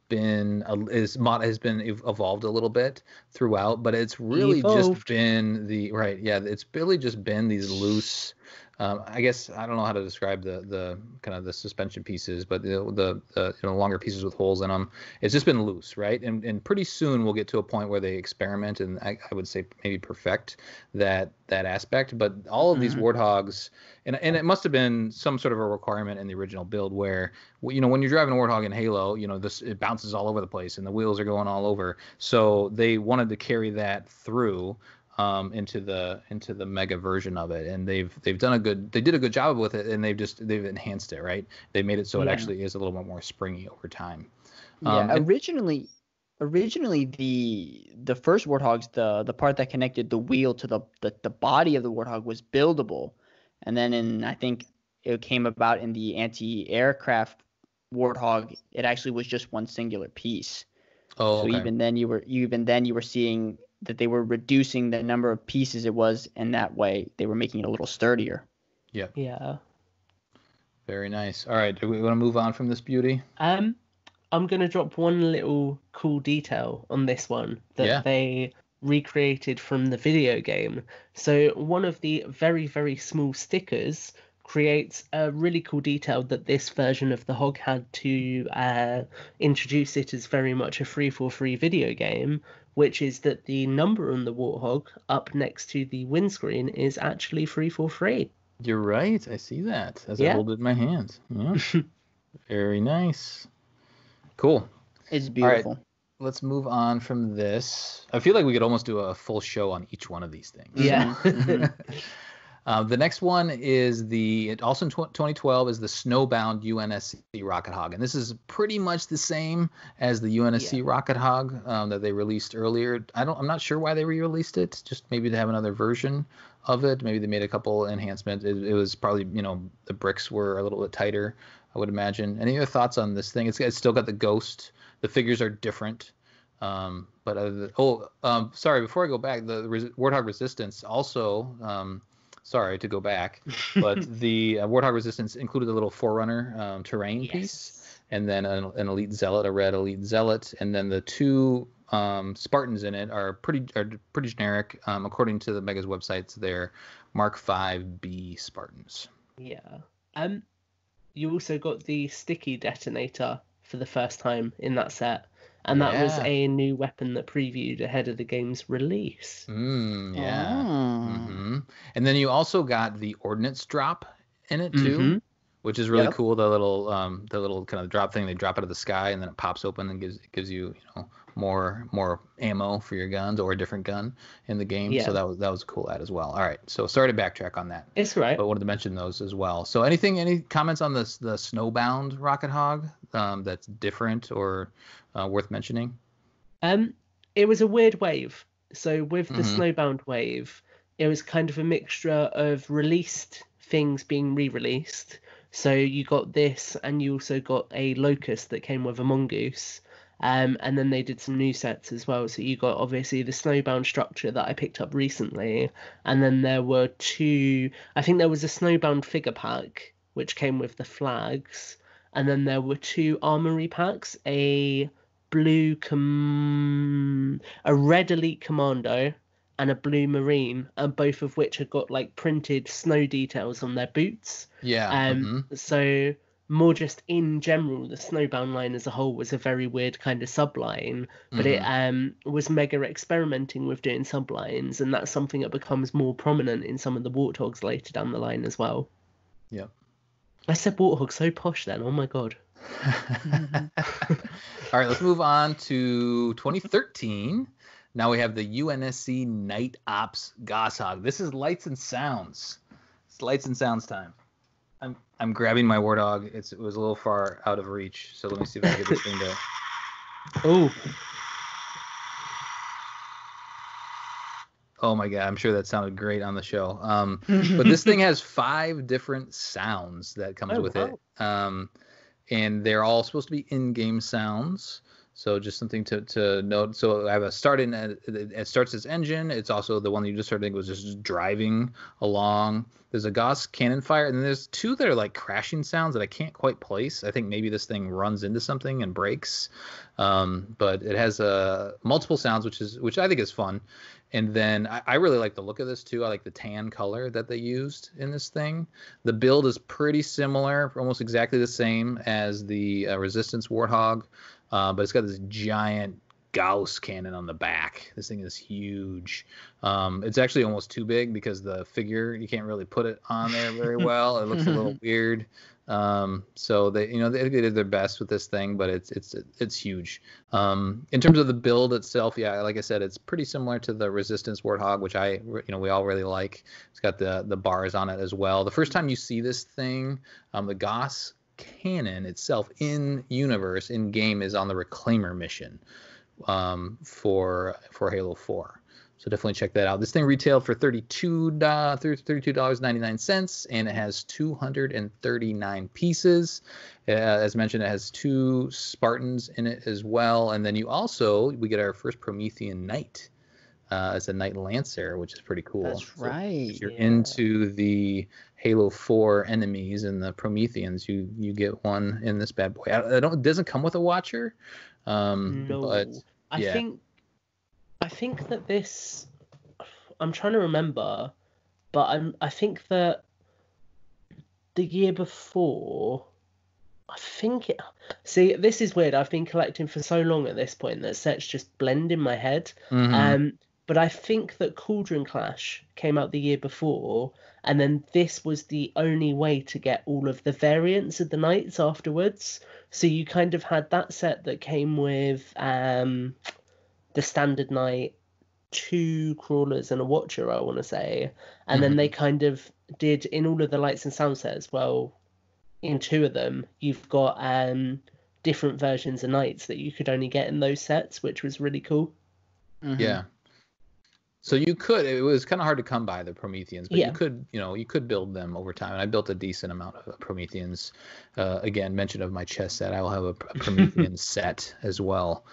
been evolved a little bit throughout, but it's really just been it's really just been these loose, I guess I don't know how to describe the kind of the suspension pieces, but the longer pieces with holes in them. It's just been loose, right? And pretty soon we'll get to a point where they experiment and I would say maybe perfect that aspect. But all of these Warthogs, and it must have been some sort of a requirement in the original build where when you're driving a Warthog in Halo, it bounces all over the place and the wheels are going all over. So they wanted to carry that through into the Mega version of it, and they did a good job with it, and they've enhanced it, right? They made it so it actually is a little bit more springy over time. Originally the first Warthogs, the part that connected the wheel to the body of the Warthog was buildable, and then I think it came about in the anti-aircraft Warthog, it actually was just one singular piece. So even then you were seeing that they were reducing the number of pieces it was, and that way they were making it a little sturdier. Yep. Yeah. Very nice. All right, do we want to move on from this beauty? I'm going to drop one little cool detail on this one that they recreated from the video game. So one of the very, very small stickers creates a really cool detail that this version of the Hog had to introduce it as very much a 343 video game, which is that the number on the Warthog up next to the windscreen is actually 343. You're right. I see that as I hold it in my hands. Yeah. Very nice. Cool. It's beautiful. All right, let's move on from this. I feel like we could almost do a full show on each one of these things. Yeah. The next one is also in 2012 is the snowbound UNSC RocketHog, and this is pretty much the same as the UNSC RocketHog that they released earlier. I'm not sure why they re-released it. Just maybe to have another version of it. Maybe they made a couple enhancements. It was probably the bricks were a little bit tighter, I would imagine. Any other thoughts on this thing? It's still got the ghost. The figures are different. Sorry. Before I go back, the Warthog Resistance also. Sorry to go back, but the Warthog Resistance included a little Forerunner terrain piece, and then an Elite Zealot, a red Elite Zealot, and then the two Spartans in it are pretty generic. According to the Mega's websites, they're Mark 5B Spartans. Yeah. You also got the sticky detonator for the first time in that set. And that was a new weapon that previewed ahead of the game's release. And then you also got the ordnance drop in it too, which is really cool. The little kind of drop thing, they drop out of the sky and then it pops open and gives you more ammo for your guns or a different gun in the game. So that was a cool ad as well. All right, so sorry to backtrack on that. It's right. But wanted to mention those as well. So any comments on the snowbound RocketHog that's different or worth mentioning? It was a weird wave. So with the snowbound wave, it was kind of a mixture of released things being re-released. So you got this, and you also got a Locust that came with a Mongoose. And then they did some new sets as well. So you got obviously the snowbound structure that I picked up recently. And then there were two, I think there was a snowbound figure pack, which came with the flags. And then there were two armory packs, a red Elite Commando and a blue Marine, and both of which had got like printed snow details on their boots. Yeah. So more just in general, the Snowbound line as a whole was a very weird kind of subline, but it was Mega experimenting with doing sublines, and that's something that becomes more prominent in some of the Warthogs later down the line as well. Yep. I said Warthog so posh then. Oh my god. All right, let's move on to 2013. Now we have the UNSC Night Ops GaussHog. This is lights and sounds. It's lights and sounds time. I'm grabbing my Warthog. It was a little far out of reach, so let me see if I can get this thing to. Oh. Oh my god, I'm sure that sounded great on the show. But this thing has 5 different sounds that comes with it. And they're all supposed to be in-game sounds. So just something to note. So I have a start in. It starts its engine. It's also the one that you just heard. I think was just driving along. There's a Gauss cannon fire, and then there's 2 that are like crashing sounds that I can't quite place. I think maybe this thing runs into something and breaks. But it has multiple sounds, which I think is fun. And then I really like the look of this too. I like the tan color that they used in this thing. The build is pretty similar, almost exactly the same as the Resistance Warthog. But it's got this giant Gauss cannon on the back. This thing is huge. It's actually almost too big because the figure, you can't really put it on there very well. It looks a little weird. So they did their best with this thing, but it's huge. In terms of the build itself, yeah, like I said, it's pretty similar to the Resistance Warthog, which we all really like. It's got the bars on it as well. The first time you see this thing, the Gauss cannon itself in universe in game is on the Reclaimer mission for Halo 4. So definitely check that out. This thing retailed for $32.99, and it has 239 pieces. As mentioned, it has 2 Spartans in it as well, and then we get our first Promethean Knight as a Knight Lancer, which is pretty cool. That's right. If you're into the Halo 4 enemies and the Prometheans, you get one in this bad boy. It doesn't come with a Watcher. No, but yeah. I think that this. I'm trying to remember, but I think that the year before. See, this is weird. I've been collecting for so long at this point that sets just blend in my head. But I think that Cauldron Clash came out the year before, and then this was the only way to get all of the variants of the knights afterwards. So you kind of had that set that came with the standard knight, 2 crawlers and a watcher, I want to say. And then they kind of did in all of the lights and sound sets. Well, in 2 of them, you've got different versions of knights that you could only get in those sets, which was really cool. Yeah. So it was kind of hard to come by the Prometheans, but you could build them over time. And I built a decent amount of Prometheans. Again, mention of my chess set. I will have a Promethean set as well.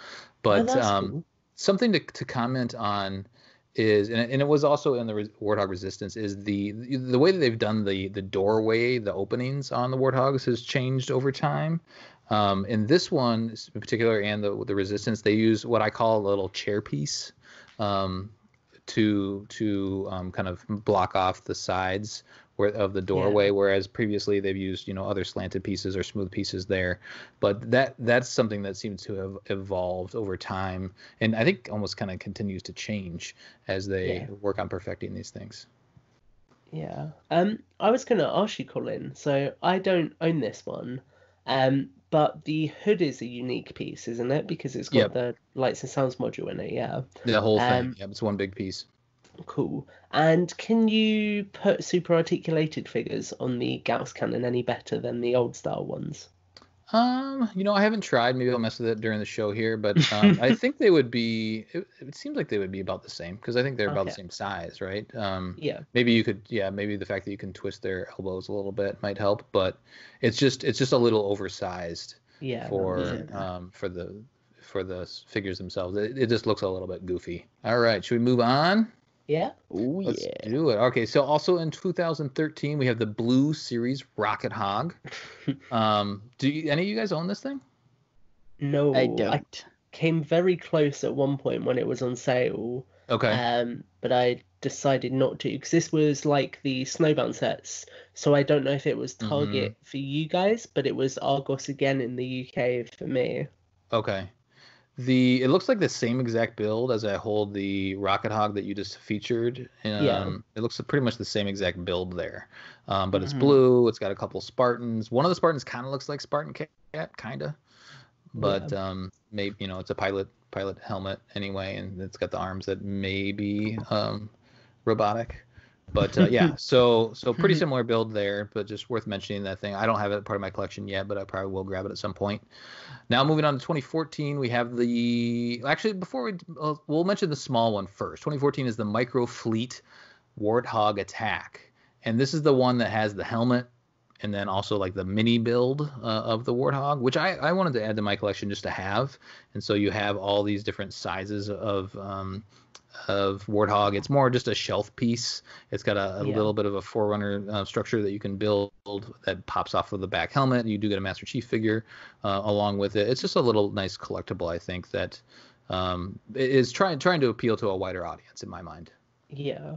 But cool. Something to comment on is, and it was also in the Warthog Resistance, is the way that they've done the doorway, the openings on the Warthogs has changed over time. In this one in particular, and the Resistance, they use what I call a little chair piece. To kind of block off the sides of the doorway, whereas previously they've used other slanted pieces or smooth pieces there. But that's something that seems to have evolved over time, and I think almost kind of continues to change as they work on perfecting these things. Yeah. I was going to ask you, Colin. So I don't own this one. But the hood is a unique piece, isn't it? Because it's got the lights and sounds module in it, yeah. The whole thing, it's one big piece. Cool. And can you put super articulated figures on the Gauss cannon any better than the old style ones? I haven't tried. Maybe I'll mess with it during the show here, but I think they would be. It seems like they would be about the same because I think they're about the same size, right? Maybe you could. Yeah, maybe the fact that you can twist their elbows a little bit might help, but it's just a little oversized. Yeah. For the figures themselves, it just looks a little bit goofy. All right, should we move on? Yeah. Let's do it. Okay, so also in 2013 we have the Blue Series RocketHog. Do any of you guys own this thing? No, I don't. I came very close at one point when it was on sale. Okay. But I decided not to, because this was like the Snowbound sets. So I don't know if it was Mm-hmm. Target for you guys, but it was Argos again in the UK for me. Okay. It looks like the same exact build as I hold the RocketHog that you just featured. Yeah. It looks pretty much the same exact build there. But it's Mhm. blue. It's got a couple Spartans. One of the Spartans kind of looks like Spartan Cat, kind of. But maybe, you know, it's a pilot helmet anyway, and it's got the arms that may be robotic. But yeah, so pretty similar build there, but just worth mentioning that thing. I don't have it part of my collection yet, but I probably will grab it at some point. Now moving on to 2014, we have actually before we'll mention the small one first. 2014 is the Micro Fleet Warthog Attack, and this is the one that has the helmet and then also like the mini build of the Warthog, which I wanted to add to my collection just to have. And so you have all these different sizes of Warthog. It's more just a shelf piece. It's got a little bit of a Forerunner structure that you can build that pops off of the back helmet. You do get a Master Chief figure along with it. It's just a little nice collectible, I think, that is trying to appeal to a wider audience in my mind. Yeah.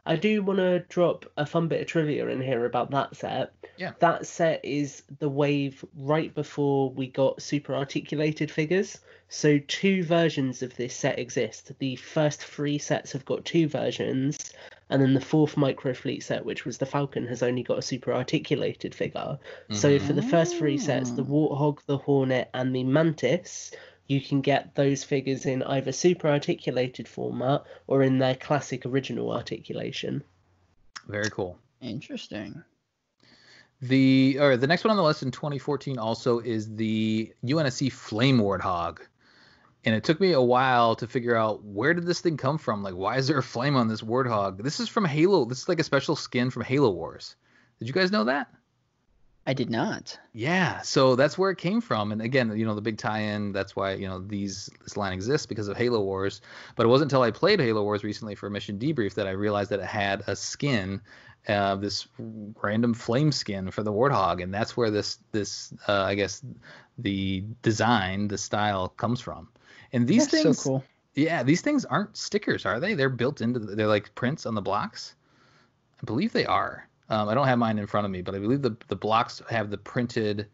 I do want to drop a fun bit of trivia in here about that set. Yeah. That set is the wave right before we got super articulated figures. So 2 versions of this set exist. The first 3 sets have got 2 versions, and then the 4th Microfleet set, which was the Falcon, has only got a super articulated figure. So for the first 3 sets, the Warthog, the Hornet, and the Mantis, you can get those figures in either super articulated format or in their classic original articulation. Very cool. Interesting. The next one on the list in 2014 also is the UNSC Flame Warthog. And it took me a while to figure out, where did this thing come from? Like, why is there a flame on this Warthog? This is from Halo. This is like a special skin from Halo Wars. Did you guys know that? I did not. Yeah, so that's where it came from. And again, you know, the big tie-in, that's why, you know, this line exists, because of Halo Wars. But it wasn't until I played Halo Wars recently for Mission Debrief that I realized that it had a skin, this random flame skin for the Warthog, and that's where this I guess the design, the style comes from. And these That's things, so cool. Yeah, these things aren't stickers, are they? They're built into they're like prints on the blocks. I believe they are. I don't have mine in front of me, but I believe the blocks have the printed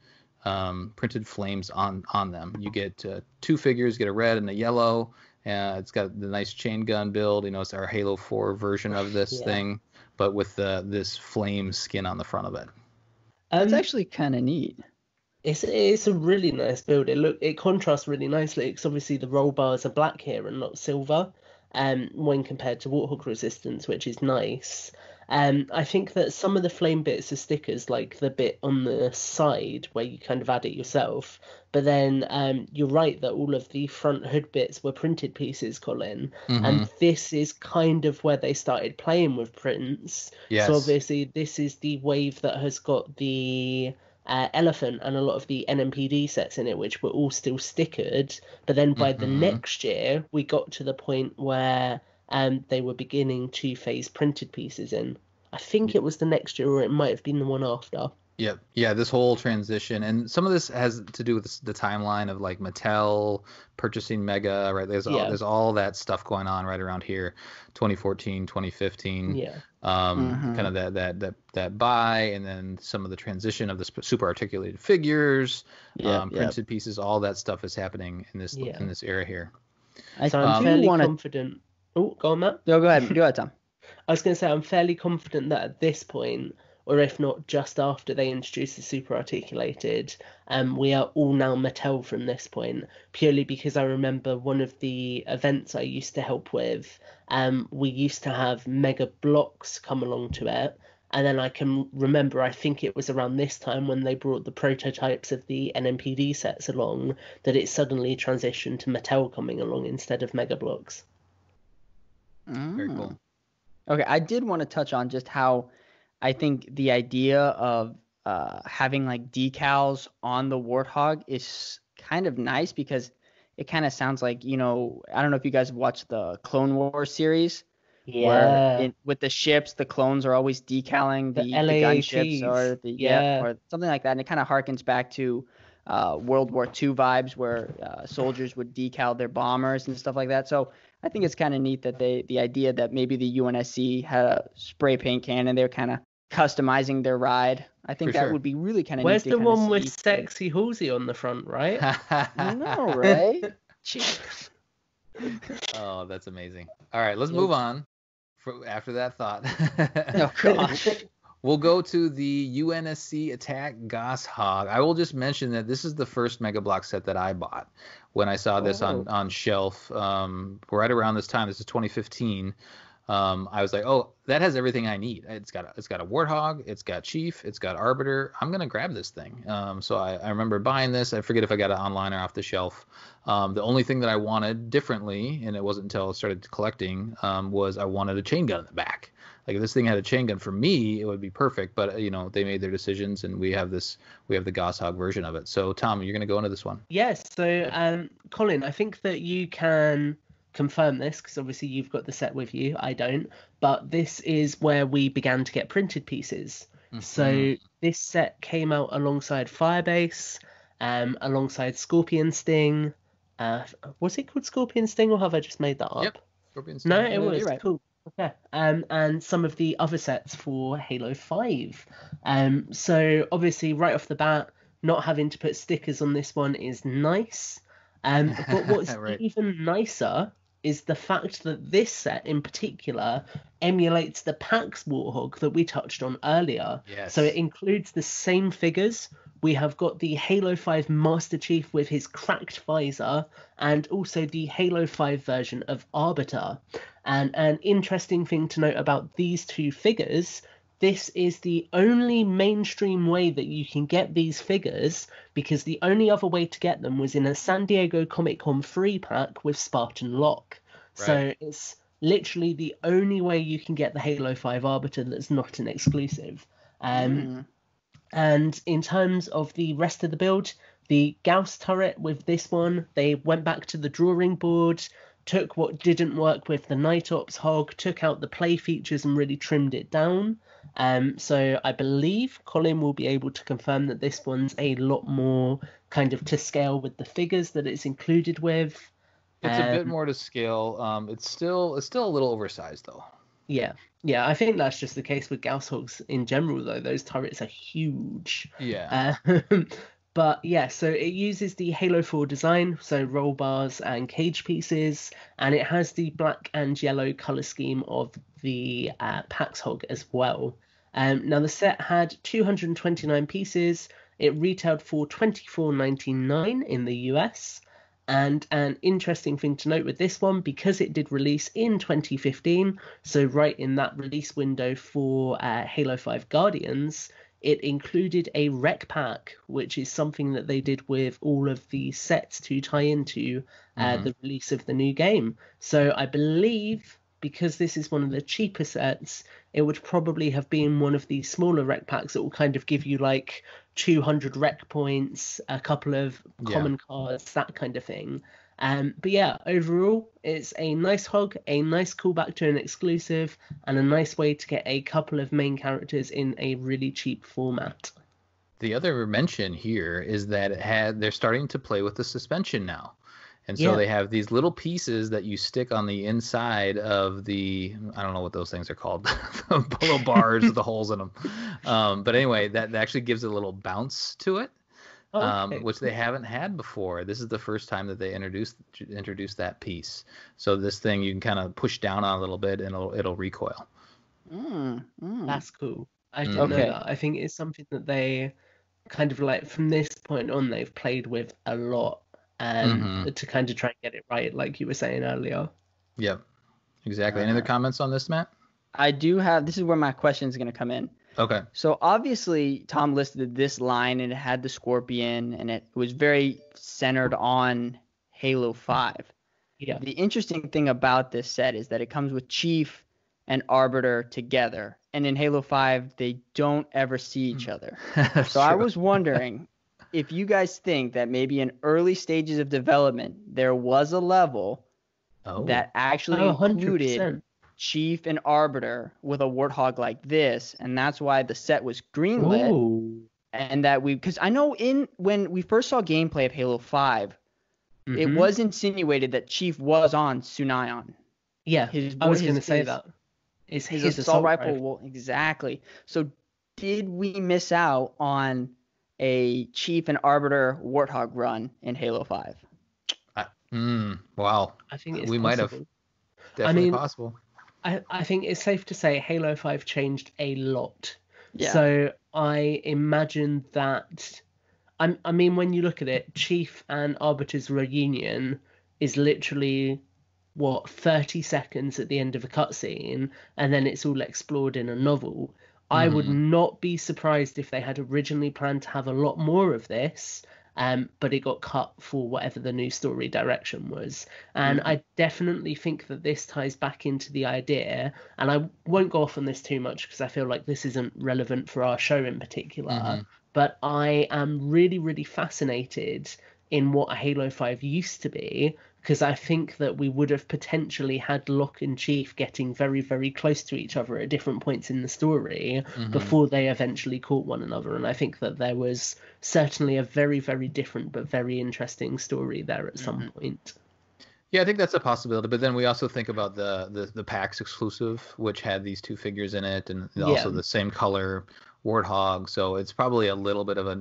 flames on them. You get 2 figures, get a red and a yellow. It's got the nice chain gun build. You know, it's our Halo 4 version of this thing, but with this flame skin on the front of it. It's actually kind of neat. It's a really nice build. It contrasts really nicely, because obviously the roll bars are black here and not silver, when compared to Warthog Resistance, which is nice. I think that some of the flame bits are stickers, like the bit on the side where you kind of add it yourself. But then you're right that all of the front hood bits were printed pieces, Colin. Mm-hmm. And this is kind of where they started playing with prints. Yes. So obviously this is the wave that has got the Elephant and a lot of the NMPD sets in it, which were all still stickered. But then by the next year, we got to the point where they were beginning to phase printed pieces in. I think it was the next year, or it might have been the one after. Yep. Yeah, this whole transition, and some of this has to do with the timeline of like Mattel purchasing Mega, right? There's all that stuff going on right around here, 2014, 2015. Yeah. Kind of that buy, and then some of the transition of the super articulated figures, printed pieces. All that stuff is happening in this era here. So I'm fairly confident. Oh, go on, Matt. No, go ahead, Tom. I was going to say, I'm fairly confident that at this point, or if not just after they introduce the super articulated, we are all now Mattel from this point, purely because I remember one of the events I used to help with, we used to have Mega Bloks come along to it, and then I can remember, I think it was around this time when they brought the prototypes of the NMPD sets along, that it suddenly transitioned to Mattel coming along instead of Mega Bloks. Very cool. Okay, I did want to touch on just how I think the idea of having like decals on the Warthog is kind of nice, because it kind of sounds like, you know, I don't know if you guys have watched the Clone Wars series. Yeah. Where with the ships, the clones are always decaling the gunships or or something like that, and it kind of harkens back to World War II vibes where soldiers would decal their bombers and stuff like that. So I think it's kind of neat that the idea that maybe the UNSC had a spray paint can and they're kind of customizing their ride. I think that would be really kind of neat. Where's the one see. with Sexy Halsey on the front, right? I know, right? Oh, that's amazing. All right, let's move on after that thought. Oh, gosh. We'll go to the UNSC Attack GaussHog. I will just mention that this is the first Mega Bloks set that I bought when I saw this on shelf right around this time. This is 2015. I was like, oh, that has everything I need. It's got a Warthog, it's got Chief, it's got Arbiter. I'm gonna grab this thing. So I remember buying this. I forget if I got it online or off the shelf. The only thing that I wanted differently, and it wasn't until I started collecting, was I wanted a chain gun in the back. Like if this thing had a chain gun for me, it would be perfect. But they made their decisions, and we have the GaussHog version of it. So Tom, you're gonna go into this one. Yes. So Colin, I think that you can confirm this because obviously you've got the set with you. I don't. But this is where we began to get printed pieces. Mm-hmm. So this set came out alongside Firebase, alongside Scorpion Sting. Was it called Scorpion Sting, or have I just made that up? Yep. Scorpion Sting. No, it was right. cool. Okay. And some of the other sets for Halo 5. So obviously right off the bat, not having to put stickers on this one is nice. But what's right. even nicer is the fact that this set in particular emulates the PAX Warthog that we touched on earlier. Yes. So it includes the same figures. We have got the Halo 5 Master Chief with his cracked visor, and also the Halo 5 version of Arbiter. And an interesting thing to note about these two figures, this is the only mainstream way that you can get these figures, because the only other way to get them was in a San Diego Comic-Con free pack with Spartan Lock. Right. So it's literally the only way you can get the Halo 5 Arbiter that's not an exclusive. And in terms of the rest of the build, the Gauss turret with this one, they went back to the drawing board, took what didn't work with the Night Ops Hog, took out the play features and really trimmed it down. So I believe Colin will be able to confirm that this one's a lot more kind of to scale with the figures that it's included with. It's a bit more to scale. It's still a little oversized though. Yeah, I think that's just the case with GaussHogs in general, though. Those turrets are huge. Yeah. But yeah, so it uses the Halo 4 design, so roll bars and cage pieces, and it has the black and yellow color scheme of the PAX Hog as well. Now the set had 229 pieces. It retailed for $24.99 in the US. And an interesting thing to note with this one, because it did release in 2015, so right in that release window for Halo 5 Guardians, it included a rec pack, which is something that they did with all of the sets to tie into the release of the new game. So I believe, because this is one of the cheaper sets, it would probably have been one of the smaller rec packs that will kind of give you like 200 rec points, a couple of common cards, that kind of thing. But yeah, overall, it's a nice hog, a nice callback to an exclusive, and a nice way to get a couple of main characters in a really cheap format. The other mention here is that they're starting to play with the suspension now. And so they have these little pieces that you stick on the inside of I don't know what those things are called, the little bars with the holes in them. But anyway, that actually gives a little bounce to it, which they haven't had before. This is the first time that they introduced that piece. So this thing you can kind of push down on a little bit and it'll recoil. That's cool. I didn't know that. I think it's something that they kind of like from this point on they've played with a lot. To kind of try and get it right, like you were saying earlier. Yep, exactly. Any other comments on this, Matt? I do have. This is where my question is going to come in. Okay. So obviously, Tom listed this line, and it had the Scorpion, and it was very centered on Halo 5. Yeah. The interesting thing about this set is that it comes with Chief and Arbiter together, and in Halo 5, they don't ever see each other. So I was wondering if you guys think that maybe in early stages of development, there was a level that actually included 100%. Chief and Arbiter with a Warthog like this, and that's why the set was greenlit. and that because I know when we first saw gameplay of Halo 5, it was insinuated that Chief was on Sunayon. Yeah, I was going to say that. It's his assault rifle. Exactly. So did we miss out on a Chief and Arbiter Warthog run in Halo 5? Wow. I think it's we possible. Might have. Definitely possible. I think it's safe to say Halo 5 changed a lot. Yeah. So I imagine that. I mean, when you look at it, Chief and Arbiter's reunion is literally 30 seconds at the end of a cutscene, and then it's all explored in a novel. I would not be surprised if they had originally planned to have a lot more of this, but it got cut for whatever the new story direction was. And I definitely think that this ties back into the idea, and I won't go off on this too much because I feel like this isn't relevant for our show in particular, but I am really, really fascinated in what Halo 5 used to be, because I think that we would have potentially had Locke and Chief getting very, very close to each other at different points in the story before they eventually caught one another. And I think that there was certainly a very, very different but very interesting story there at some point. Yeah, I think that's a possibility. But then we also think about the PAX exclusive, which had these two figures in it, and also the same color Warthog. So it's probably a little bit of a,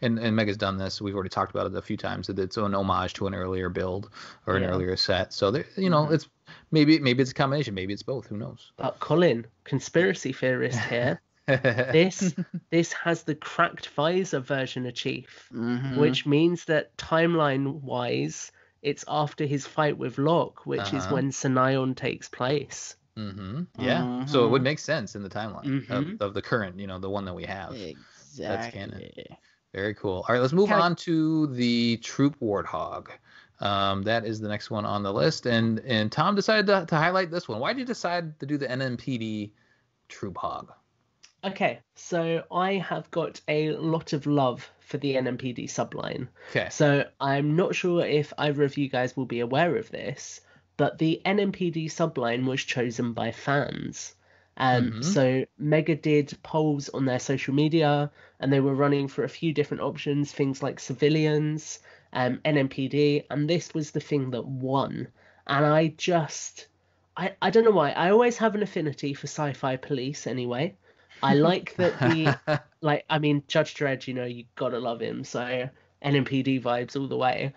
and Mega's done this. We've already talked about it a few times. That it's an homage to an earlier build or an earlier set. So there, it's maybe it's a combination. Maybe it's both. Who knows? But Colin, conspiracy theorist here. This has the cracked visor version of Chief, which means that timeline wise, it's after his fight with Locke, which is when Sunayon takes place. Yeah. So it would make sense in the timeline of the current, the one that we have. Exactly. That's canon. Very cool. All right, let's move on to the Troop Warthog. That is the next one on the list. And Tom decided to highlight this one. Why did you decide to do the NMPD Troop Hog? Okay, so I have got a lot of love for the NMPD subline. Okay. So I'm not sure if either of you guys will be aware of this, but the NMPD subline was chosen by fans. So Mega did polls on their social media, and they were running for a few different options, things like civilians, NMPD, and this was the thing that won. And I don't know why. I always have an affinity for sci-fi police anyway. I like that Judge Dredd, you gotta love him, so NMPD vibes all the way.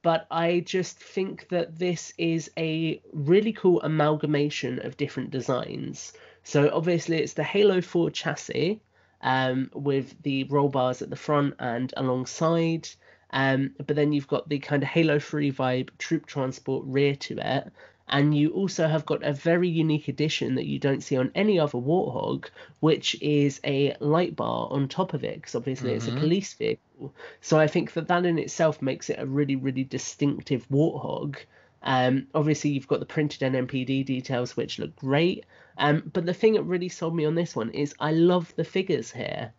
But I just think that this is a really cool amalgamation of different designs. So obviously it's the Halo 4 chassis, with the roll bars at the front and alongside. But then you've got the kind of Halo 3 vibe troop transport rear to it. And you also have got a very unique addition that you don't see on any other Warthog, which is a light bar on top of it, because obviously it's a police vehicle. So I think that in itself makes it a really, really distinctive Warthog. Obviously, you've got the printed NMPD details, which look great. But the thing that really sold me on this one is I love the figures here.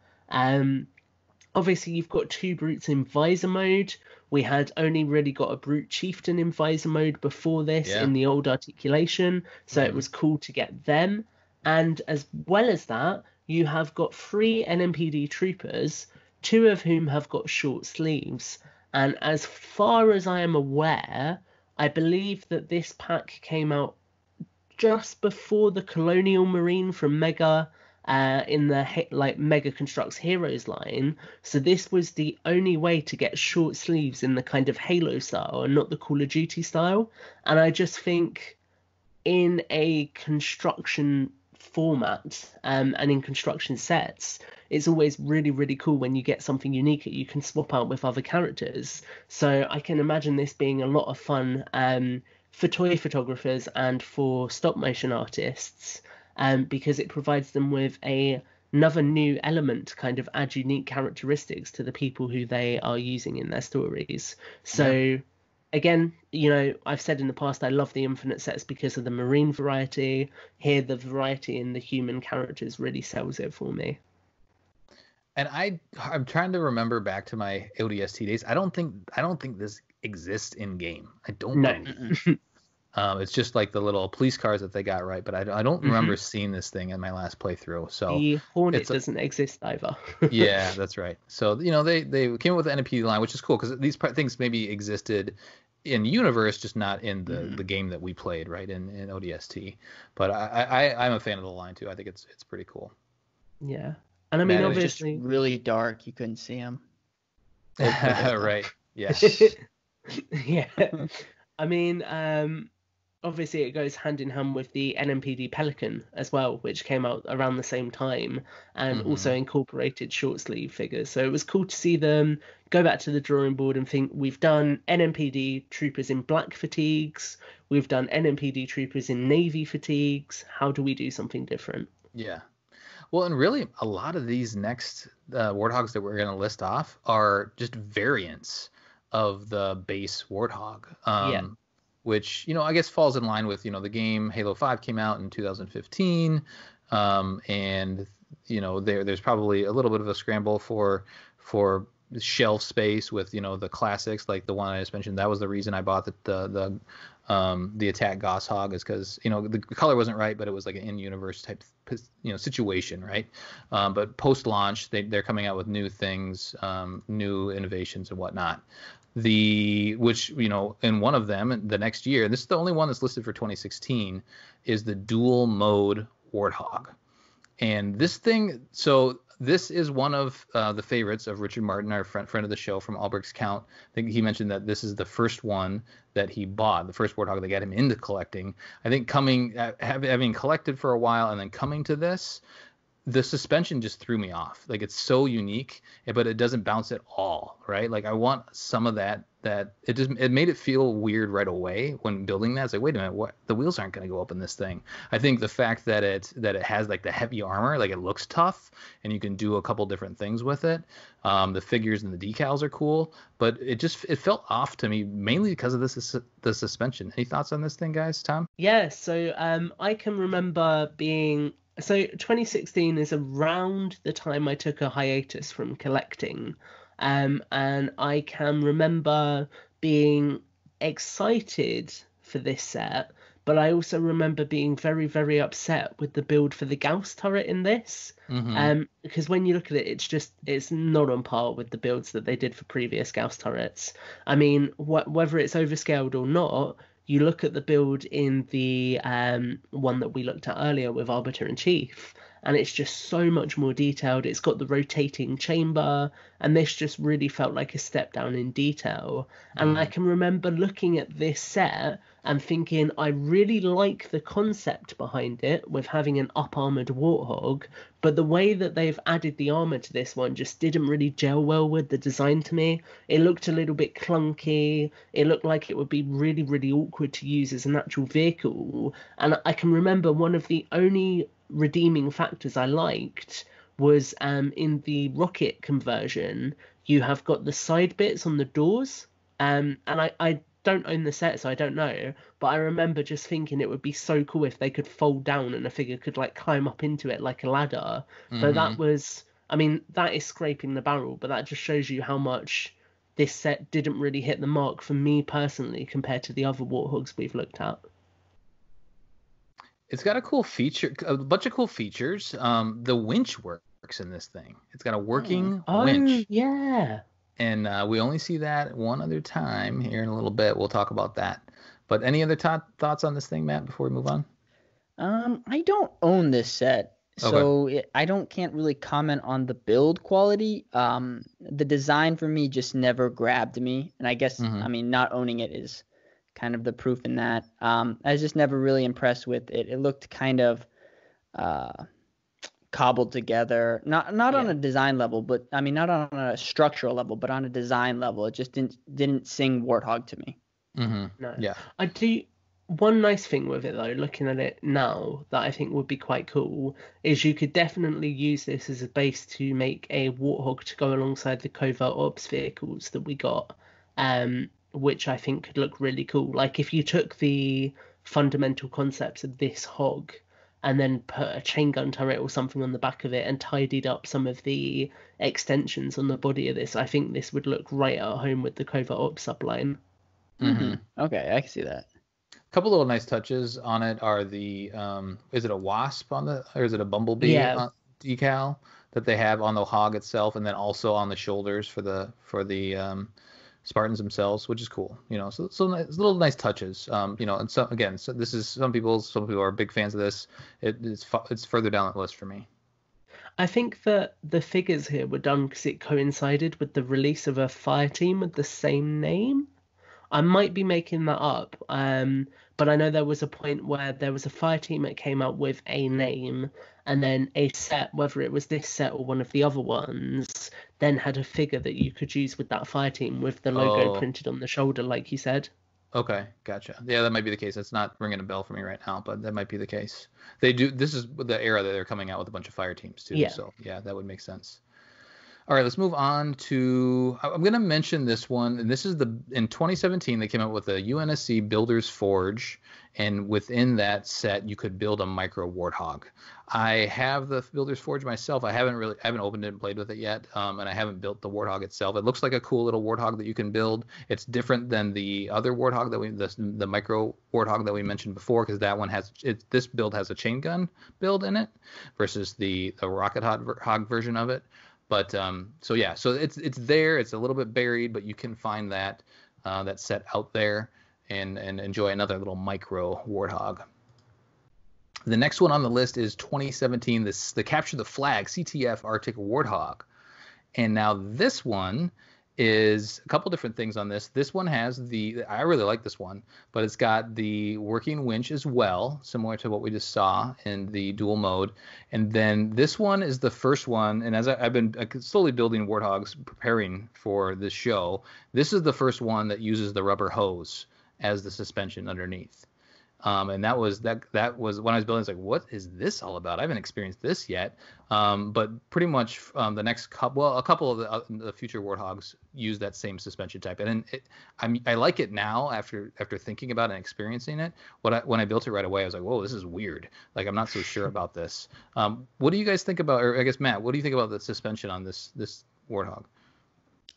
Obviously, you've got two brutes in visor mode. We had only really got a brute chieftain in visor mode before this in the old articulation, so it was cool to get them. And as well as that, you have got 3 NMPD troopers, 2 of whom have got short sleeves. And as far as I am aware, I believe that this pack came out just before the Colonial Marine from Mega, in the Mega Construx Heroes line. So this was the only way to get short sleeves in the kind of Halo style and not the Call of Duty style. And I just think in a construction format, and in construction sets, it's always really, really cool when you get something unique that you can swap out with other characters. So I can imagine this being a lot of fun for toy photographers and for stop motion artists. Because it provides them with another new element to kind of add unique characteristics to the people who they are using in their stories. So, again, I've said in the past I love the Infinite sets because of the Marine variety. Here, the variety in the human characters really sells it for me. And I'm trying to remember back to my ODST days. I don't think this exists in game. I don't believe. It's just like the little police cars that they got right, but I don't remember seeing this thing in my last playthrough. So the Hornet doesn't exist either. Yeah, that's right. So they came up with the NMPD line, which is cool because these things maybe existed in universe, just not in the game that we played, right, in ODST. But I'm a fan of the line too. I think it's pretty cool. Yeah, and I mean, Man, obviously, it was just really dark. You couldn't see them. Right. Yeah. Yeah. I mean, obviously it goes hand in hand with the NMPD Pelican as well, which came out around the same time and also incorporated short sleeve figures. So it was cool to see them go back to the drawing board and think, we've done NMPD troopers in black fatigues, we've done NMPD troopers in navy fatigues. How do we do something different? Yeah. Well, and really, a lot of these next Warthogs that we're going to list off are just variants of the base Warthog. Which, I guess falls in line with, the game Halo 5 came out in 2015. And, there's probably a little bit of a scramble for shelf space with, the classics, like the one I just mentioned. That was the reason I bought the attack GaussHog, is because, the color wasn't right, but it was like an in-universe type, situation, right? But post-launch, they're coming out with new things, new innovations and whatnot. Which in one of them the next year, this is the only one that's listed for 2016, is the dual mode Warthog. And this thing, so this is one of the favorites of Richard Martin, our friend of the show from Albrecht's Count. I think he mentioned that this is the first one that he bought, the first Warthog that got him into collecting. I think having collected for a while and then coming to this, the suspension just threw me off. Like, it's so unique, but it doesn't bounce at all, right? Like, I want some of that it made it feel weird right away when building that. It's like, wait a minute, what? The wheels aren't going to go up in this thing. I think the fact that it has like the heavy armor, like it looks tough and you can do a couple different things with it. The figures and the decals are cool, but it felt off to me mainly because of the suspension. Any thoughts on this thing, guys? Tom? Yeah, so I can remember So 2016 is around the time I took a hiatus from collecting, and I can remember being excited for this set, but I also remember being very, very upset with the build for the Gauss turret in this, because when you look at it, it's not on par with the builds that they did for previous Gauss turrets. I mean, whether it's overscaled or not, you look at the build in the one that we looked at earlier with Arbiter in Chief, and it's just so much more detailed. It's got the rotating chamber, and this just really felt like a step down in detail. And I can remember looking at this set and thinking, I really like the concept behind it with having an up-armored Warthog, but the way that they've added the armor to this one just didn't really gel well with the design to me. It looked a little bit clunky. It looked like it would be really, really awkward to use as an actual vehicle. And I can remember one of the only redeeming factors I liked was in the rocket conversion, you have got the side bits on the doors. And I don't own the set, so I don't know, but I remember just thinking it would be so cool if they could fold down and a figure could like climb up into it like a ladder. So that is scraping the barrel, but that just shows you how much this set didn't really hit the mark for me personally compared to the other Warthogs we've looked at. It's got a bunch of cool features. The winch works in this thing. It's got a working winch. Yeah. And we only see that one other time here in a little bit. We'll talk about that. But any other thoughts on this thing, Matt, before we move on? I don't own this set, so I can't really comment on the build quality. The design for me just never grabbed me, and I guess not owning it is kind of the proof in that. I was just never really impressed with it. It looked kind of cobbled together, not on a design level, but not on a structural level, but on a design level. It just didn't sing Warthog to me. No. Yeah. I do. One nice thing with it though, looking at it now, that I think would be quite cool, is you could definitely use this as a base to make a Warthog to go alongside the covert ops vehicles that we got, which I think could look really cool. Like if you took the fundamental concepts of this hog and then put a chain gun turret or something on the back of it and tidied up some of the extensions on the body of this, I think this would look right at home with the covert ops subline. Okay, I can see that. couple little nice touches on it are the is it a wasp on the, or is it a bumblebee Yeah. decal that they have on the hog itself, and then also on the shoulders for the Spartans themselves, which is cool. So little nice touches. And so again, so this is some people are big fans of this. It's further down the list for me. I think that the figures here were done because it coincided with the release of a fire team with the same name. I might be making that up, but I know there was a point where there was a fire team that came out with a name, and then a set, whether it was this set or one of the other ones, then had a figure that you could use with that fire team with the logo printed on the shoulder, like you said. Okay, gotcha. Yeah, that might be the case. It's not ringing a bell for me right now, but that might be the case. They do. This is the era that they're coming out with a bunch of fire teams too. Yeah. So yeah, that would make sense. All right, let's move on to. I'm going to mention this one, and this is in 2017 they came out with a UNSC Builder's Forge, and within that set you could build a micro Warthog. I have the Builder's Forge myself. I haven't opened it and played with it yet, and I haven't built the Warthog itself. It looks like a cool little Warthog that you can build. It's different than the other Warthog the micro Warthog that we mentioned before, because that one this build has a chain gun build in it versus the RocketHog version of it. But so it's there. It's a little bit buried, but you can find that set out there and enjoy another little micro Warthog. The next one on the list is 2017. The Capture the Flag CTF Arctic Warthog, and now this one is a couple different things on this. This one has I really like this one, but it's got the working winch as well, similar to what we just saw in the dual mode. And then this one is the first one, and as I've been slowly building Warthogs, preparing for this show, this is the first one that uses the rubber hose as the suspension underneath. And that was when I was building, it's like, what is this all about? I haven't experienced this yet. But pretty much the next a couple of the future Warthogs use that same suspension type. And I like it now after thinking about it and experiencing it. When I built it right away, I was like, whoa, this is weird. Like, I'm not so sure about this. What do you guys think about, or I guess Matt, what do you think about the suspension on this Warthog?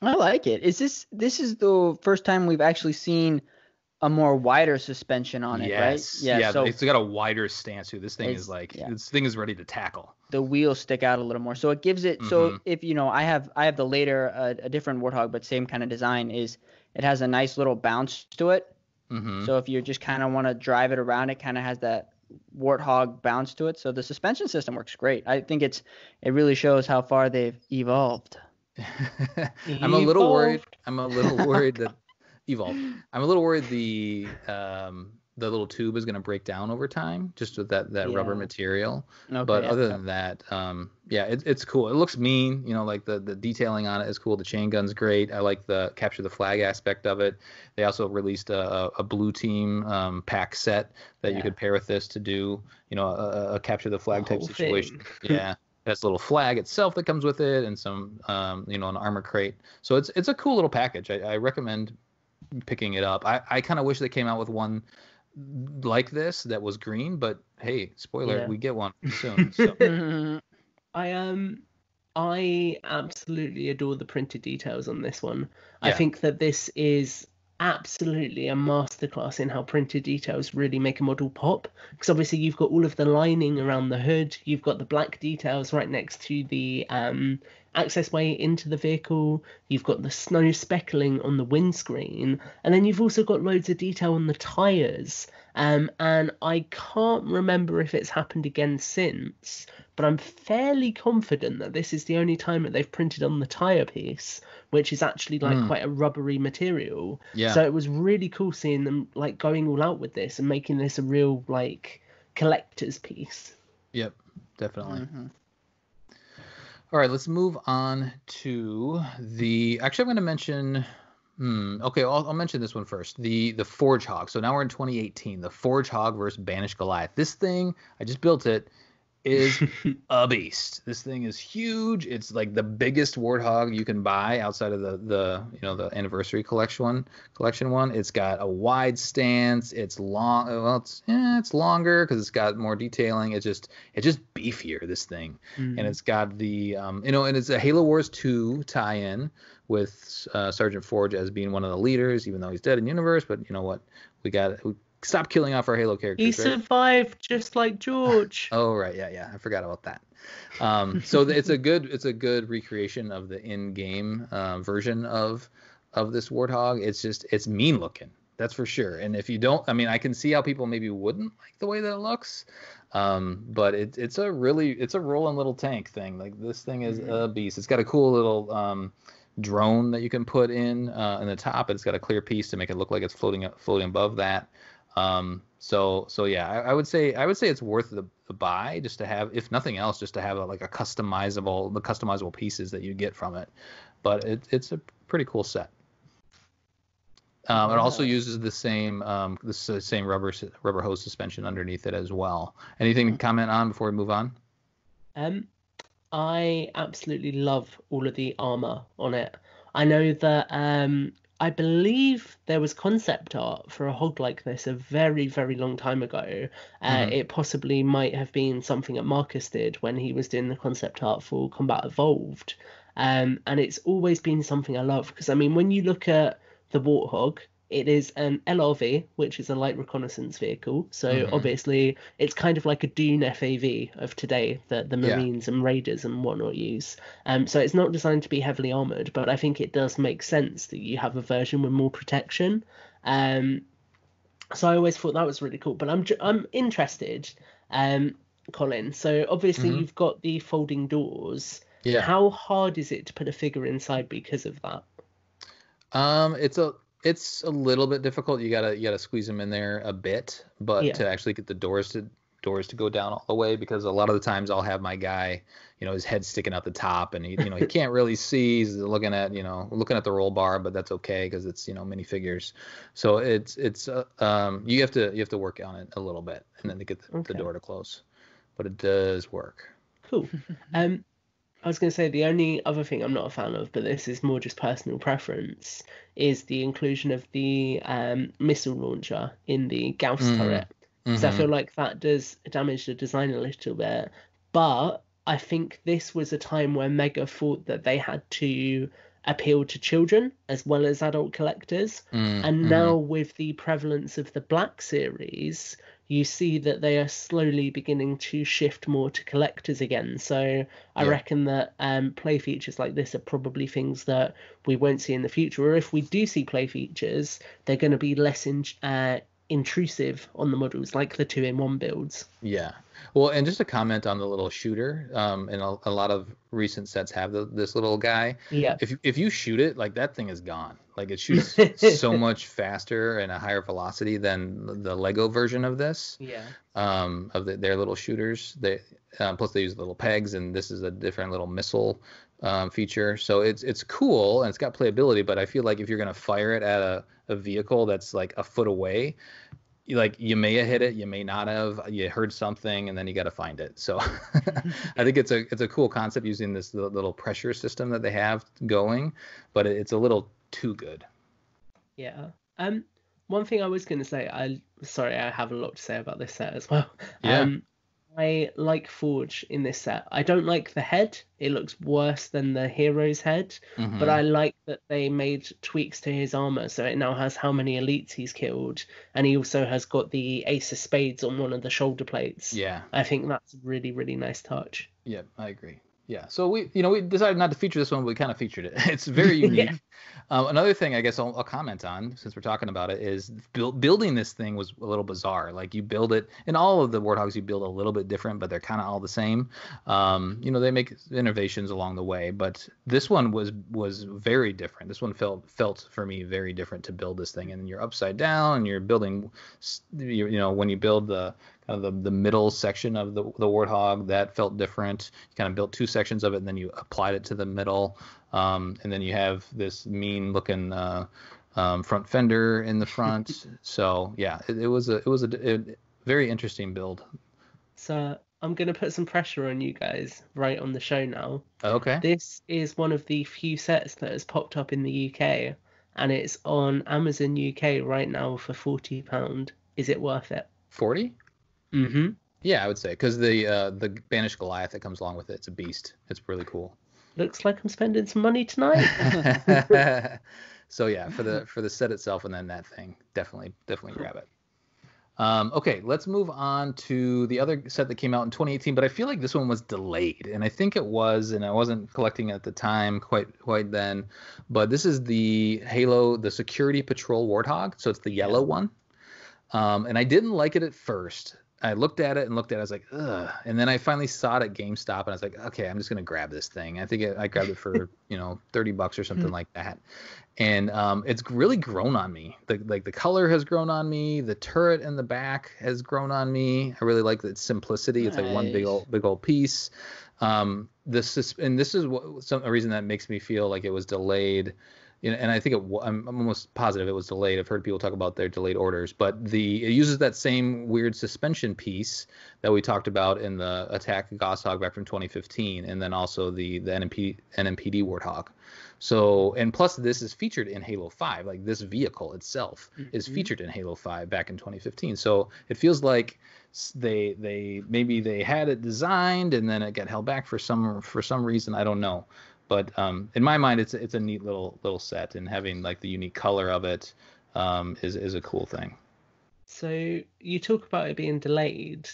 I like it. This is the first time we've actually seen a more wider suspension on it, right? Yeah. So it's got a wider stance too. This thing is this thing is ready to tackle. The wheels stick out a little more, so it gives it. Mm-hmm. So if I have the later a different Warthog, but same kind of design, is it has a nice little bounce to it. Mm-hmm. So if you just kind of want to drive it around, it kind of has that Warthog bounce to it. So the suspension system works great. I think it really shows how far they've evolved. I'm a little worried that. Evolve. I'm a little worried the little tube is going to break down over time, just with that rubber material. Okay, but other than that, it's cool. It looks mean, like the detailing on it is cool. The chain gun's great. I like the capture the flag aspect of it. They also released a blue team pack set that you could pair with this to do, a capture the flag type situation. Yeah. That's a little flag itself that comes with it, and some, an armor crate. So it's a cool little package. I recommend picking it up. I kind of wish they came out with one like this that was green, but hey, spoiler, we get one soon. So. I absolutely adore the printed details on this one. Yeah. I think that this is absolutely a masterclass in how printed details really make a model pop, because obviously you've got all of the lining around the hood, you've got the black details right next to the access way into the vehicle, you've got the snow speckling on the windscreen, and then you've also got loads of detail on the tires. And I can't remember if it's happened again since, but I'm fairly confident that this is the only time that they've printed on the tire piece, which is actually quite a rubbery material. Yeah. So it was really cool seeing them going all out with this and making this a real collector's piece. Yep, definitely. Mm-hmm. All right, let's move on to actually I'm going to mention okay, I'll mention this one first. The Forge Hog. So now we're in 2018. The Forge Hog versus Banished Goliath. This thing, I just built it, is a beast. This thing is huge. It's like the biggest Warthog you can buy outside of the anniversary collection one. It's got a wide stance. It's long. Well, it's longer because it's got more detailing. It's just beefier, this thing. Mm-hmm. And it's got the and it's a Halo Wars 2 tie-in with Sergeant Forge as being one of the leaders, even though he's dead in universe. But you know what? We stop killing off our Halo characters. He survived just like George. Oh right, yeah, I forgot about that. So it's a good recreation of the in-game version of this Warthog. It's mean looking, that's for sure. And if you don't, I mean, I can see how people maybe wouldn't like the way that it looks. But it's a rolling little tank thing. Like this thing is a beast. It's got a cool little drone that you can put in the top, and it's got a clear piece to make it look like it's floating above that. So yeah, I would say it's worth the buy, just to have, if nothing else, just to have the customizable pieces that you get from it. But it's a pretty cool set. It also uses the same rubber hose suspension underneath it as well. Anything to comment on before we move on? I absolutely love all of the armor on it. I know that I believe there was concept art for a hog like this a very, very long time ago. It possibly might have been something that Marcus did when he was doing the concept art for Combat Evolved. And it's always been something I love, because I mean, when you look at the Warthog, it is an LRV, which is a light reconnaissance vehicle. So obviously it's kind of like a Dune FAV of today that the Marines and Raiders and whatnot use. So it's not designed to be heavily armored, but I think it does make sense that you have a version with more protection. So I always thought that was really cool. But I'm interested, Colin. So obviously you've got the folding doors. Yeah. How hard is it to put a figure inside because of that? It's a little bit difficult. You gotta squeeze them in there a bit, but to actually get the doors to go down all the way, because a lot of the times I'll have my guy, his head sticking out the top, and he can't really see. He's looking at the roll bar, but that's okay because it's minifigures. So it's you have to work on it a little bit, and then to get the door to close, but it does work. Cool. I was going to say the only other thing I'm not a fan of, but this is more just personal preference, is the inclusion of the missile launcher in the Gauss turret. Because I feel like that does damage the design a little bit. But I think this was a time where Mega thought that they had to appeal to children as well as adult collectors. And now with the prevalence of the Black Series, you see that they are slowly beginning to shift more to collectors again. So I reckon that play features like this are probably things that we won't see in the future. Or if we do see play features, they're going to be less intrusive on the models, like the 2-in-1 builds. Yeah. Well, and just a comment on the little shooter, and a lot of recent sets have this little guy. Yeah. If you shoot it, like, that thing is gone. Like, it shoots so much faster and a higher velocity than the Lego version of this. Yeah. Of their little shooters. Plus they use little pegs, and this is a different little missile feature. So it's cool and it's got playability, but I feel like if you're gonna fire it at a vehicle that's like a foot away, you may have hit it, you may not have, you heard something, and then you got to find it. So I think it's a cool concept using this little pressure system that they have going, but it's a little too good. Yeah. One thing I was going to say, I have a lot to say about this set as well. Yeah. I like Forge in this set. I don't like the head. It looks worse than the hero's head, but I like that they made tweaks to his armor, so it now has how many elites he's killed, and he also has got the Ace of Spades on one of the shoulder plates. Yeah. I think that's a really, really nice touch. Yeah, I agree. Yeah, so we decided not to feature this one, but we kind of featured it. It's very unique. Another thing I guess I'll comment on, since we're talking about it, is building this thing was a little bizarre. Like, you build it, in all of the Warthogs you build a little bit different, but they're kind of all the same. They make innovations along the way, but this one was very different. This one felt for me very different to build this thing. And you're upside down, and you're building, when you build the kind of the middle section of the Warthog, that felt different. You kind of built two sections of it, and then you applied it to the middle, and then you have this mean looking front fender in the front. So yeah, it was a very interesting build. So I'm going to put some pressure on you guys right on the show now. Okay. This is one of the few sets that has popped up in the UK, and it's on Amazon UK right now for £40. Is it worth it? 40? Mm-hmm. Yeah, I would say, because the Banished Goliath that comes along with it's a beast. It's really cool. Looks like I'm spending some money tonight. So yeah, for the set itself and then that thing, definitely grab it. Okay, let's move on to the other set that came out in 2018, but I feel like this one was delayed, and I think it was, and I wasn't collecting it at the time quite then, but this is the Halo, the Security Patrol Warthog, so it's the yellow one. And I didn't like it at first. I looked at it, I was like, ugh. And then I finally saw it at GameStop, and I was like, okay, I'm just gonna grab this thing. I think I grabbed it for $30 or something like that. And it's really grown on me. The color has grown on me. The turret in the back has grown on me. I really like its simplicity. It's like one big old piece. And this is a reason that makes me feel like it was delayed. And I think I'm almost positive it was delayed. I've heard people talk about their delayed orders, but it uses that same weird suspension piece that we talked about in the Attack GaussHog back from 2015, and then also the NMPD Warthog. So, and plus this is featured in Halo 5. Like, this vehicle itself is featured in Halo 5 back in 2015. So it feels like they had it designed and then it got held back for some reason. I don't know. But in my mind, it's a neat little set, and having like the unique color of it is a cool thing. So you talk about it being delayed.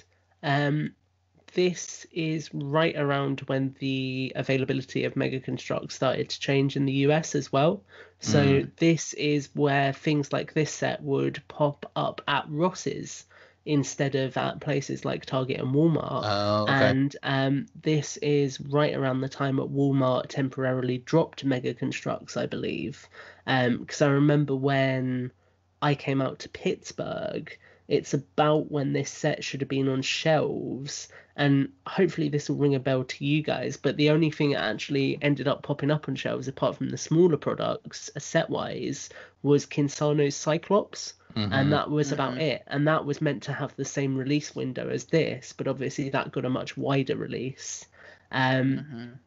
This is right around when the availability of Mega Construx started to change in the US as well. So this is where things like this set would pop up at Ross's instead of at places like Target and Walmart. Oh, okay. And this is right around the time that Walmart temporarily dropped Mega Construx, I believe. Because I remember when I came out to Pittsburgh, it's about when this set should have been on shelves, and hopefully this will ring a bell to you guys, but the only thing that actually ended up popping up on shelves, apart from the smaller products, set-wise, was Kinsano's Cyclops. And that was about it. And that was meant to have the same release window as this, but obviously that got a much wider release. One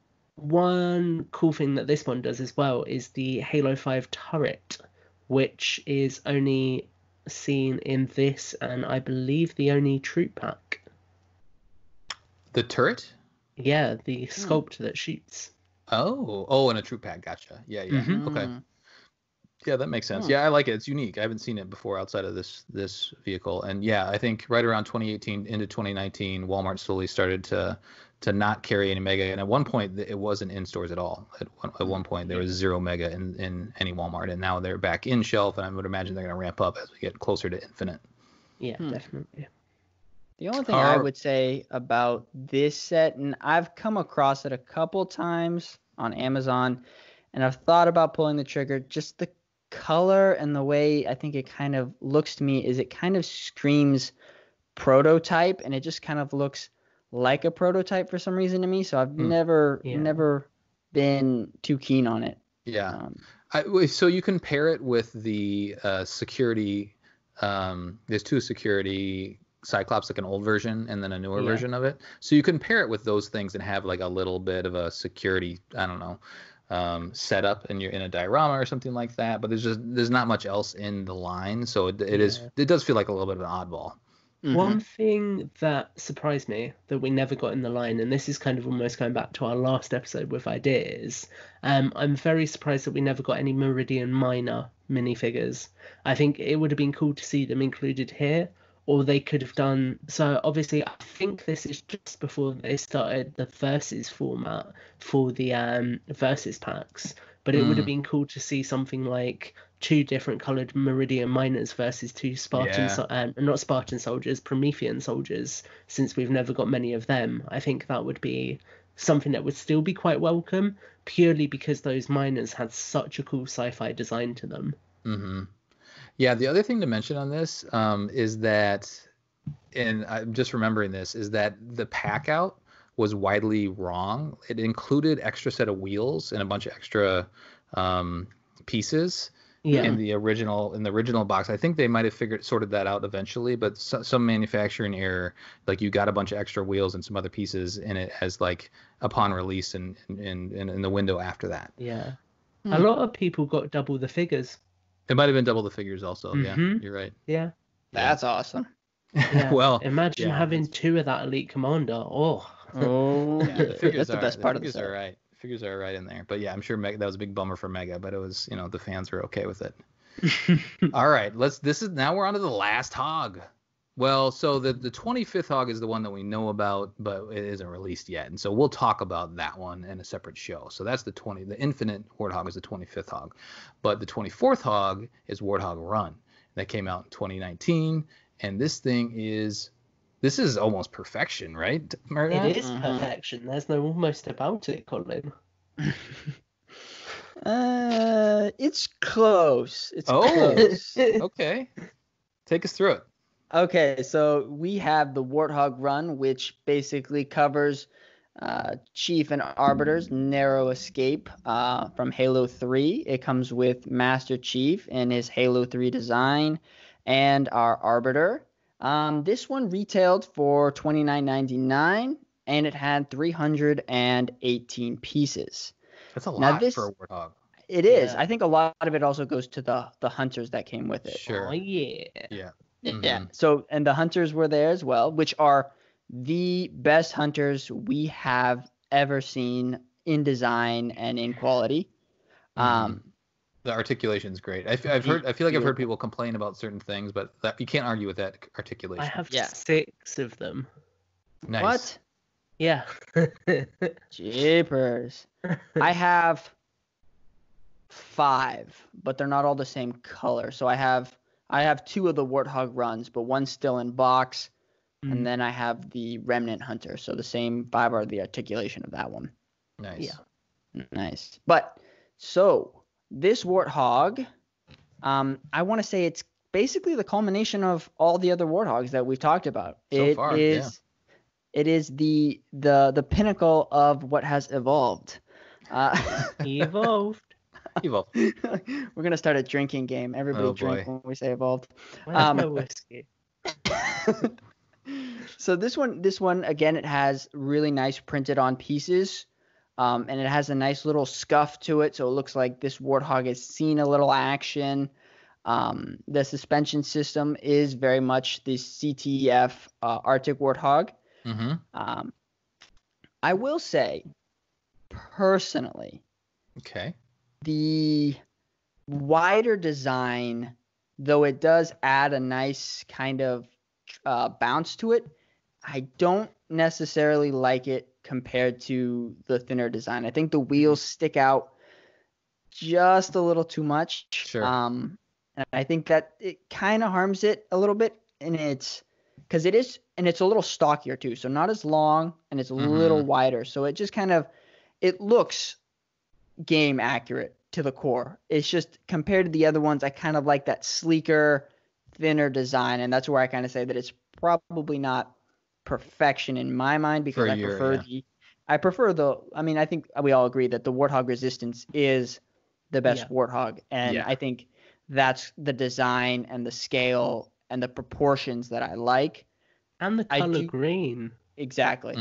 cool thing that this one does as well is the Halo 5 turret, which is only seen in this and I believe the only troop pack. The turret? Yeah, the sculpt that shoots. Oh, and a troop pack. Gotcha. Yeah. Okay. Yeah, that makes sense. Yeah, I like it. It's unique. I haven't seen it before outside of this vehicle. And yeah, I think right around 2018 into 2019, Walmart slowly started to not carry any Mega. And at one point, it wasn't in stores at all. At one point, there was zero Mega in any Walmart. And now they're back in shelf, and I would imagine they're going to ramp up as we get closer to Infinite. Yeah, definitely. The only thing I would say about this set, and I've come across it a couple times on Amazon, and I've thought about pulling the trigger, just the color and the way I think it kind of looks to me is it kind of screams prototype, and it just kind of looks like a prototype for some reason to me. So I've never been too keen on it. Yeah. So you can pair it with the security. There's two security Cyclops, like an old version and then a newer version of it. So you can pair it with those things and have like a little bit of a security, I don't know, setup, and you're in a diorama or something like that. But there's not much else in the line, so it does feel like a little bit of an oddball. One thing that surprised me that we never got in the line, and this is kind of almost going back to our last episode with ideas, I'm very surprised that we never got any Meridian Miner minifigures. I think it would have been cool to see them included here, or they could have done. So obviously, I think this is just before they started the Versus format for the Versus packs. But it would have been cool to see something like 2 different coloured Meridian Miners versus 2 not Spartan soldiers, Promethean soldiers, since we've never got many of them. I think that would be something that would still be quite welcome, purely because those miners had such a cool sci-fi design to them. Yeah, the other thing to mention on this is that, and I'm just remembering this, is that the pack out was widely wrong. It included extra set of wheels and a bunch of extra pieces in the original box. I think they might have sorted that out eventually, but some manufacturing error, like you got a bunch of extra wheels and some other pieces in it as like upon release and in the window after that. Yeah. A lot of people got double the figures. It might have been double the figures also. Yeah, you're right. Yeah. That's awesome. Yeah. Well, imagine having 2 of that elite commander. The figures that's the best part of the figures set. are right. Figures are right in there. But yeah, I'm sure that was a big bummer for Mega, but it was, the fans were okay with it. All right, now we're on to the last hog. Well, so the 25th hog is the one that we know about, but it isn't released yet, and so we'll talk about that one in a separate show. So that's the Infinite Warthog is the 25th hog, but the 24th hog is Warthog Run that came out in 2019, and this is almost perfection, right, Murdoch? It is perfection. There's no almost about it, Colin. It's close. It's close. Okay. Take us through it. Okay, so we have the Warthog Run, which basically covers Chief and Arbiter's narrow escape from Halo 3. It comes with Master Chief in his Halo 3 design and our Arbiter. This one retailed for $29.99, and it had 318 pieces. That's a lot for a Warthog. It is. I think a lot of it also goes to the hunters that came with it. Sure. Oh, yeah. Yeah. Mm-hmm. Yeah. So, and the hunters were there as well, which are the best hunters we have ever seen in design and in quality. The articulation is great. I feel like I've heard people complain about certain things, but you can't argue with that articulation. I have 6 of them. Nice. What? Yeah. Jeepers. I have 5, but they're not all the same color. So I have 2 of the Warthog Runs, but one's still in box, and then I have the Remnant Hunter. So the same vibe or the articulation of that one. Nice. Yeah. Nice. But so this Warthog, I want to say it's basically the culmination of all the other Warthogs that we've talked about. So far, It is the pinnacle of what has evolved. Evolved. We're gonna start a drinking game. Everybody drink when we say evolved. No whiskey. So this one again, it has really nice printed on pieces, and it has a nice little scuff to it, so it looks like this Warthog has seen a little action. The suspension system is very much the CTF Arctic Warthog. I will say, personally, the wider design, though it does add a nice kind of bounce to it, I don't necessarily like it compared to the thinner design. I think the wheels stick out just a little too much. Sure. And I think that it kind of harms it a little bit, and it's a little stockier too, so not as long, and it's a little wider, so it just it looks game accurate to the core. It's just compared to the other ones, I kind of like that sleeker, thinner design, and that's where I kind of say that it's probably not perfection in my mind, because I think we all agree that the Warthog Resistance is the best Warthog, and I think that's the design and the scale and the proportions that I like. And the color green. Exactly.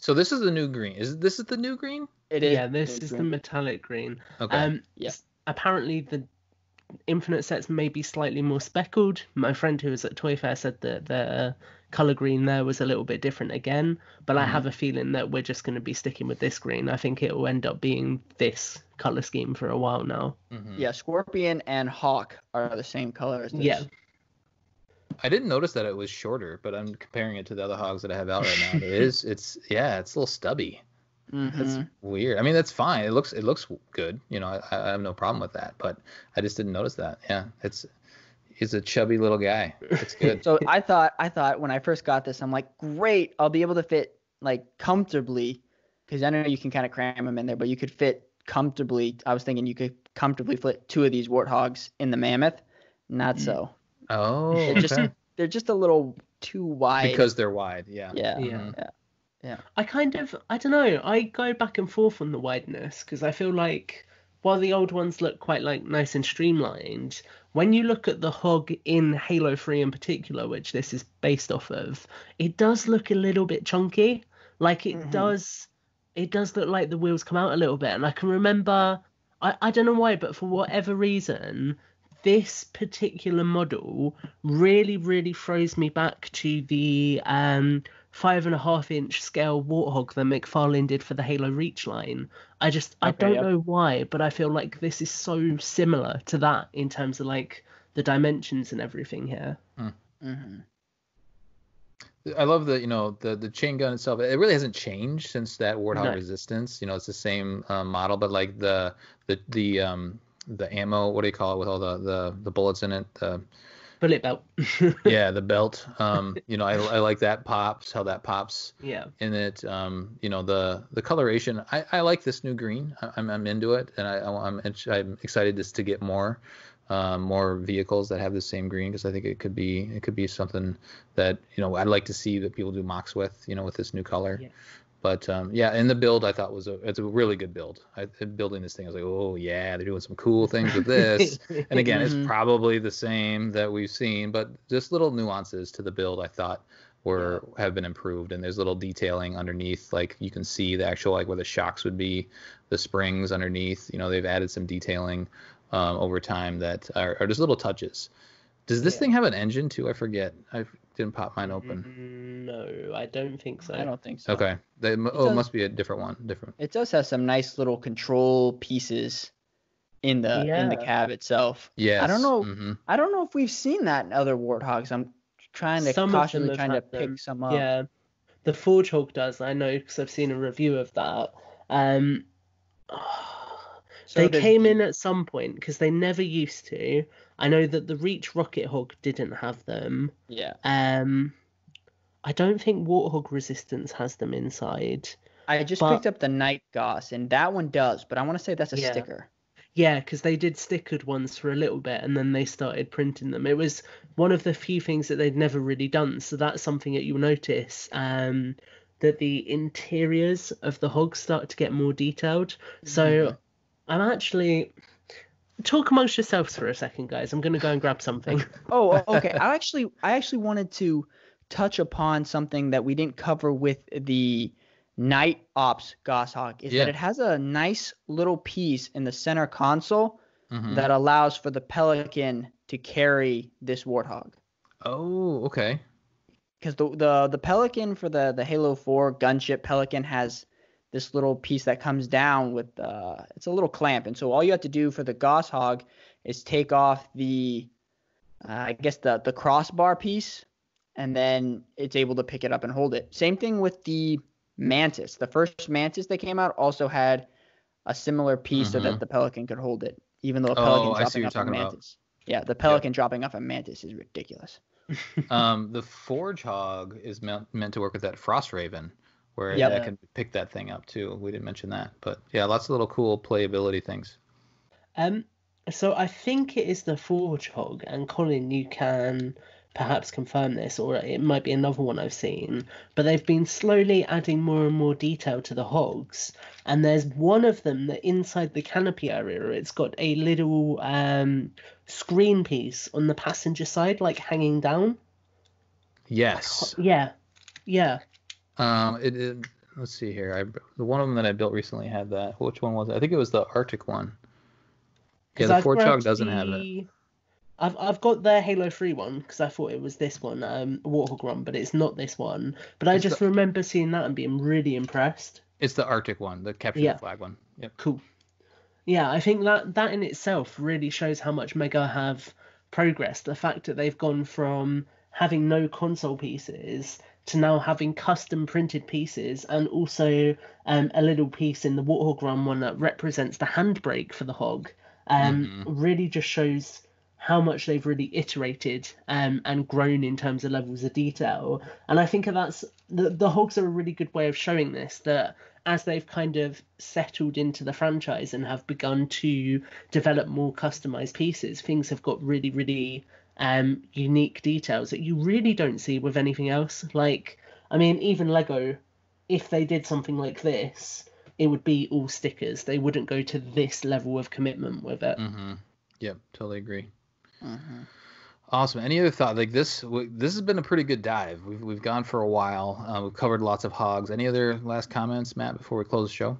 So this is the new green. This the new green? It is. Yeah, this is the metallic green. Okay. Apparently the Infinite sets may be slightly more speckled. My friend who was at Toy Fair said that the color green there was a little bit different again, but I have a feeling that we're just going to be sticking with this green. I think it will end up being this color scheme for a while now. Yeah, Scorpion and Hawk are the same color as this. Yeah. I didn't notice that it was shorter, but I'm comparing it to the other hogs that I have out right now. It's a little stubby. That's weird. I mean, that's fine. It looks good. You know, I have no problem with that, but I just didn't notice that. Yeah, he's a chubby little guy. It's good. So I thought when I first got this, I'm like, great, I'll be able to fit like comfortably, because I know you can kind of cram them in there, but you could fit comfortably. I was thinking you could comfortably fit 2 of these Warthogs in the Mammoth. Not so. Oh, they're just a little too wide. Because they're wide, yeah. Yeah. I don't know. I go back and forth on the wideness, because I feel like while the old ones look quite like nice and streamlined, when you look at the hog in Halo 3 in particular, which this is based off of, it does look a little bit chunky. Like it does look like the wheels come out a little bit. And I can remember, I don't know why, but for whatever reason, this particular model really, really throws me back to the 5.5-inch scale Warthog that McFarlane did for the Halo Reach line. I don't know why, but I feel like this is so similar to that in terms of like the dimensions and everything here. I love the the chain gun itself. It really hasn't changed since that Warthog No. Resistance. It's the same model, but like the ammo, what do you call it, with all the bullets in it? Bullet belt. Yeah, the belt. I like that how that pops. Yeah. In it. The coloration. I like this new green. I'm into it, and I'm excited just to get more vehicles that have the same green, because I think it could be something that I'd like to see that people do mocks with with this new color. Yeah. But and the build I thought it's a really good build. Building this thing, I was like, oh yeah, they're doing some cool things with this. And again, it's probably the same that we've seen, but just little nuances to the build I thought have been improved. And there's little detailing underneath, like you can see the actual, like where the shocks would be, the springs underneath. They've added some detailing over time that are just little touches. Does this thing have an engine too? I forget. I didn't pop mine open. No, I don't think so. I don't think so. Okay. It must be a different one. Different. It does have some nice little control pieces in the cab itself. Yes. I don't know. Mm-hmm. I don't know if we've seen that in other Warthogs. I'm cautiously trying to pick some up. Yeah, the Warthog does. I know because I've seen a review of that. They came in at some point because they never used to. I know that the Reach RocketHog didn't have them. Yeah. I don't think Warthog Resistance has them inside. I just picked up the Night Gauss, and that one does, but I want to say that's a sticker. Yeah, because they did stickered ones for a little bit, and then they started printing them. It was one of the few things that they'd never really done, so that's something that you'll notice, that the interiors of the hogs start to get more detailed. So I'm actually... Talk amongst yourselves for a second, guys. I'm going to go and grab something. Oh, okay. I actually wanted to touch upon something that we didn't cover with the Night Ops GaussHog, is that it has a nice little piece in the center console that allows for the Pelican to carry this Warthog. Oh, okay. Because the Pelican for the Halo 4 gunship Pelican has this little piece that comes down with it's a little clamp, and so all you have to do for the GaussHog is take off the the crossbar piece, and then it's able to pick it up and hold it. Same thing with the Mantis. The first Mantis that came out also had a similar piece so that the Pelican could hold it, even though a Pelican dropping off a Mantis. Yeah, the Pelican dropping off a Mantis is ridiculous. The Forge Hog is meant to work with that Frost Raven, where it can pick that thing up too. We didn't mention that, but yeah, lots of little cool playability things. So I think it is the Forge Hog, and Colin, you can perhaps confirm this, or it might be another one I've seen, but they've been slowly adding more and more detail to the hogs, and there's one of them that inside the canopy area, it's got a little screen piece on the passenger side, like hanging down. Yes. Yeah. Let's see here. The one of them that I built recently had that. Which one was it? I think it was the Arctic one. Yeah, the Forge Hog doesn't have it. I've got the Halo 3 one because I thought it was this one, Warthog one, but it's not this one. But I just remember seeing that and being really impressed. It's the Arctic one, the capture the flag one. Yep. Cool. Yeah, I think that in itself really shows how much Mega have progressed. The fact that they've gone from having no console pieces to now having custom printed pieces, and also a little piece in the Warthog Run one that represents the handbrake for the hog. Really just shows how much they've really iterated and grown in terms of levels of detail. And I think that's the hogs are a really good way of showing this, that as they've kind of settled into the franchise and have begun to develop more customized pieces, things have got really, really unique details that you really don't see with anything else. Like, I mean, even Lego, if they did something like this, it would be all stickers. They wouldn't go to this level of commitment with it. Yep, totally agree. Awesome. Any other thought? Like this has been a pretty good dive. We've gone for a while. We've covered lots of hogs. Any other last comments, Matt, before we close the show?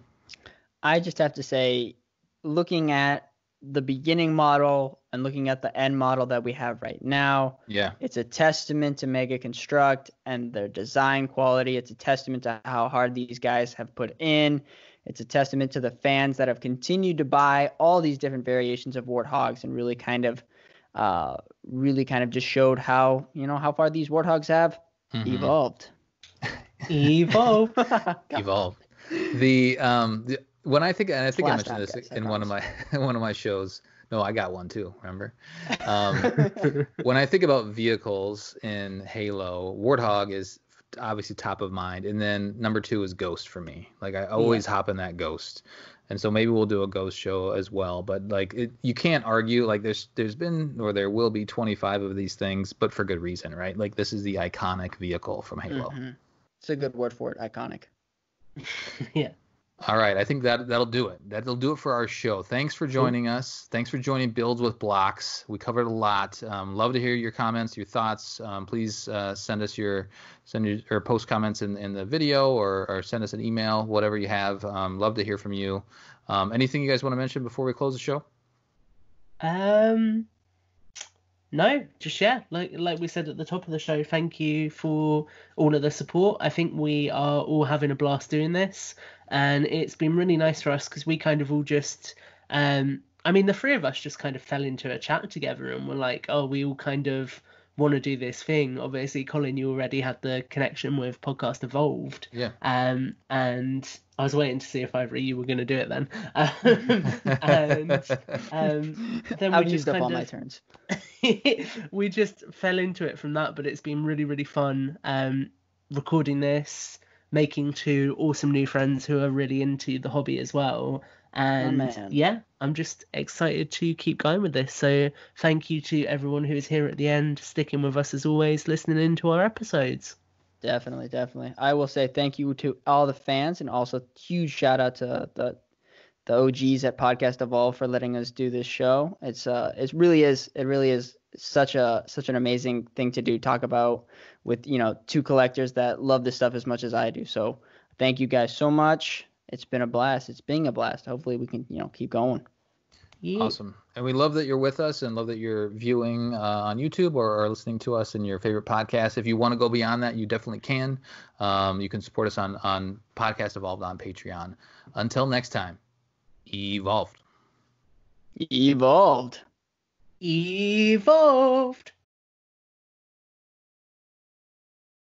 I just have to say, looking at the beginning model and looking at the end model that we have right now, it's a testament to Mega Construct and their design quality. It's a testament to how hard these guys have put in. It's a testament to the fans that have continued to buy all these different variations of Warthogs and really kind of just showed how far these Warthogs have Mhm. Evolved. Evolve. Evolved. When I think, and I think I Last mentioned time, this guys, I in one of promise. my one of my shows. No, I got one too. Remember? When I think about vehicles in Halo, Warthog is obviously top of mind, and then number 2 is Ghost for me. Like I always hop in that Ghost, and so maybe we'll do a Ghost show as well. But like you can't argue. Like there's been or there will be 25 of these things, but for good reason, right? Like this is the iconic vehicle from Halo. Mhm. It's a good word for it. Iconic. Yeah. All right, I think that'll do it. That'll do it for our show. Thanks for joining us. Thanks for joining Builds with Blocks. We covered a lot. Love to hear your comments, your thoughts. Please send us your or post comments in the video or send us an email, whatever you have. Love to hear from you. Anything you guys want to mention before we close the show? No, just like we said at the top of the show, thank you for all of the support. I think we are all having a blast doing this, and it's been really nice for us because we kind of all just, I mean, the three of us just kind of fell into a chat together and we're like, oh, we all kind of want to do this thing. Obviously, Colin, you already had the connection with Podcast Evolved. Yeah. And I was waiting to see if either of you were going to do it then. Then I've we used just up kind all my of turns. we just fell into it from that, but it's been really, really fun recording this, making 2 awesome new friends who are really into the hobby as well. And man. yeah, I'm just excited to keep going with this. So thank you to everyone who is here at the end, sticking with us as always, listening into our episodes. Definitely. I will say thank you to all the fans, and also huge shout out to the OGs at Podcast Evolve for letting us do this show. It really is such an amazing thing to do, talk about with 2 collectors that love this stuff as much as I do. So thank you guys so much. It's been a blast. It's being a blast. Hopefully we can keep going. Yeah. Awesome. And we love that you're with us and love that you're viewing on YouTube or listening to us in your favorite podcast. If you want to go beyond that, you definitely can. You can support us on Podcast Evolved on Patreon. Until next time, evolved. Evolved. Evolved.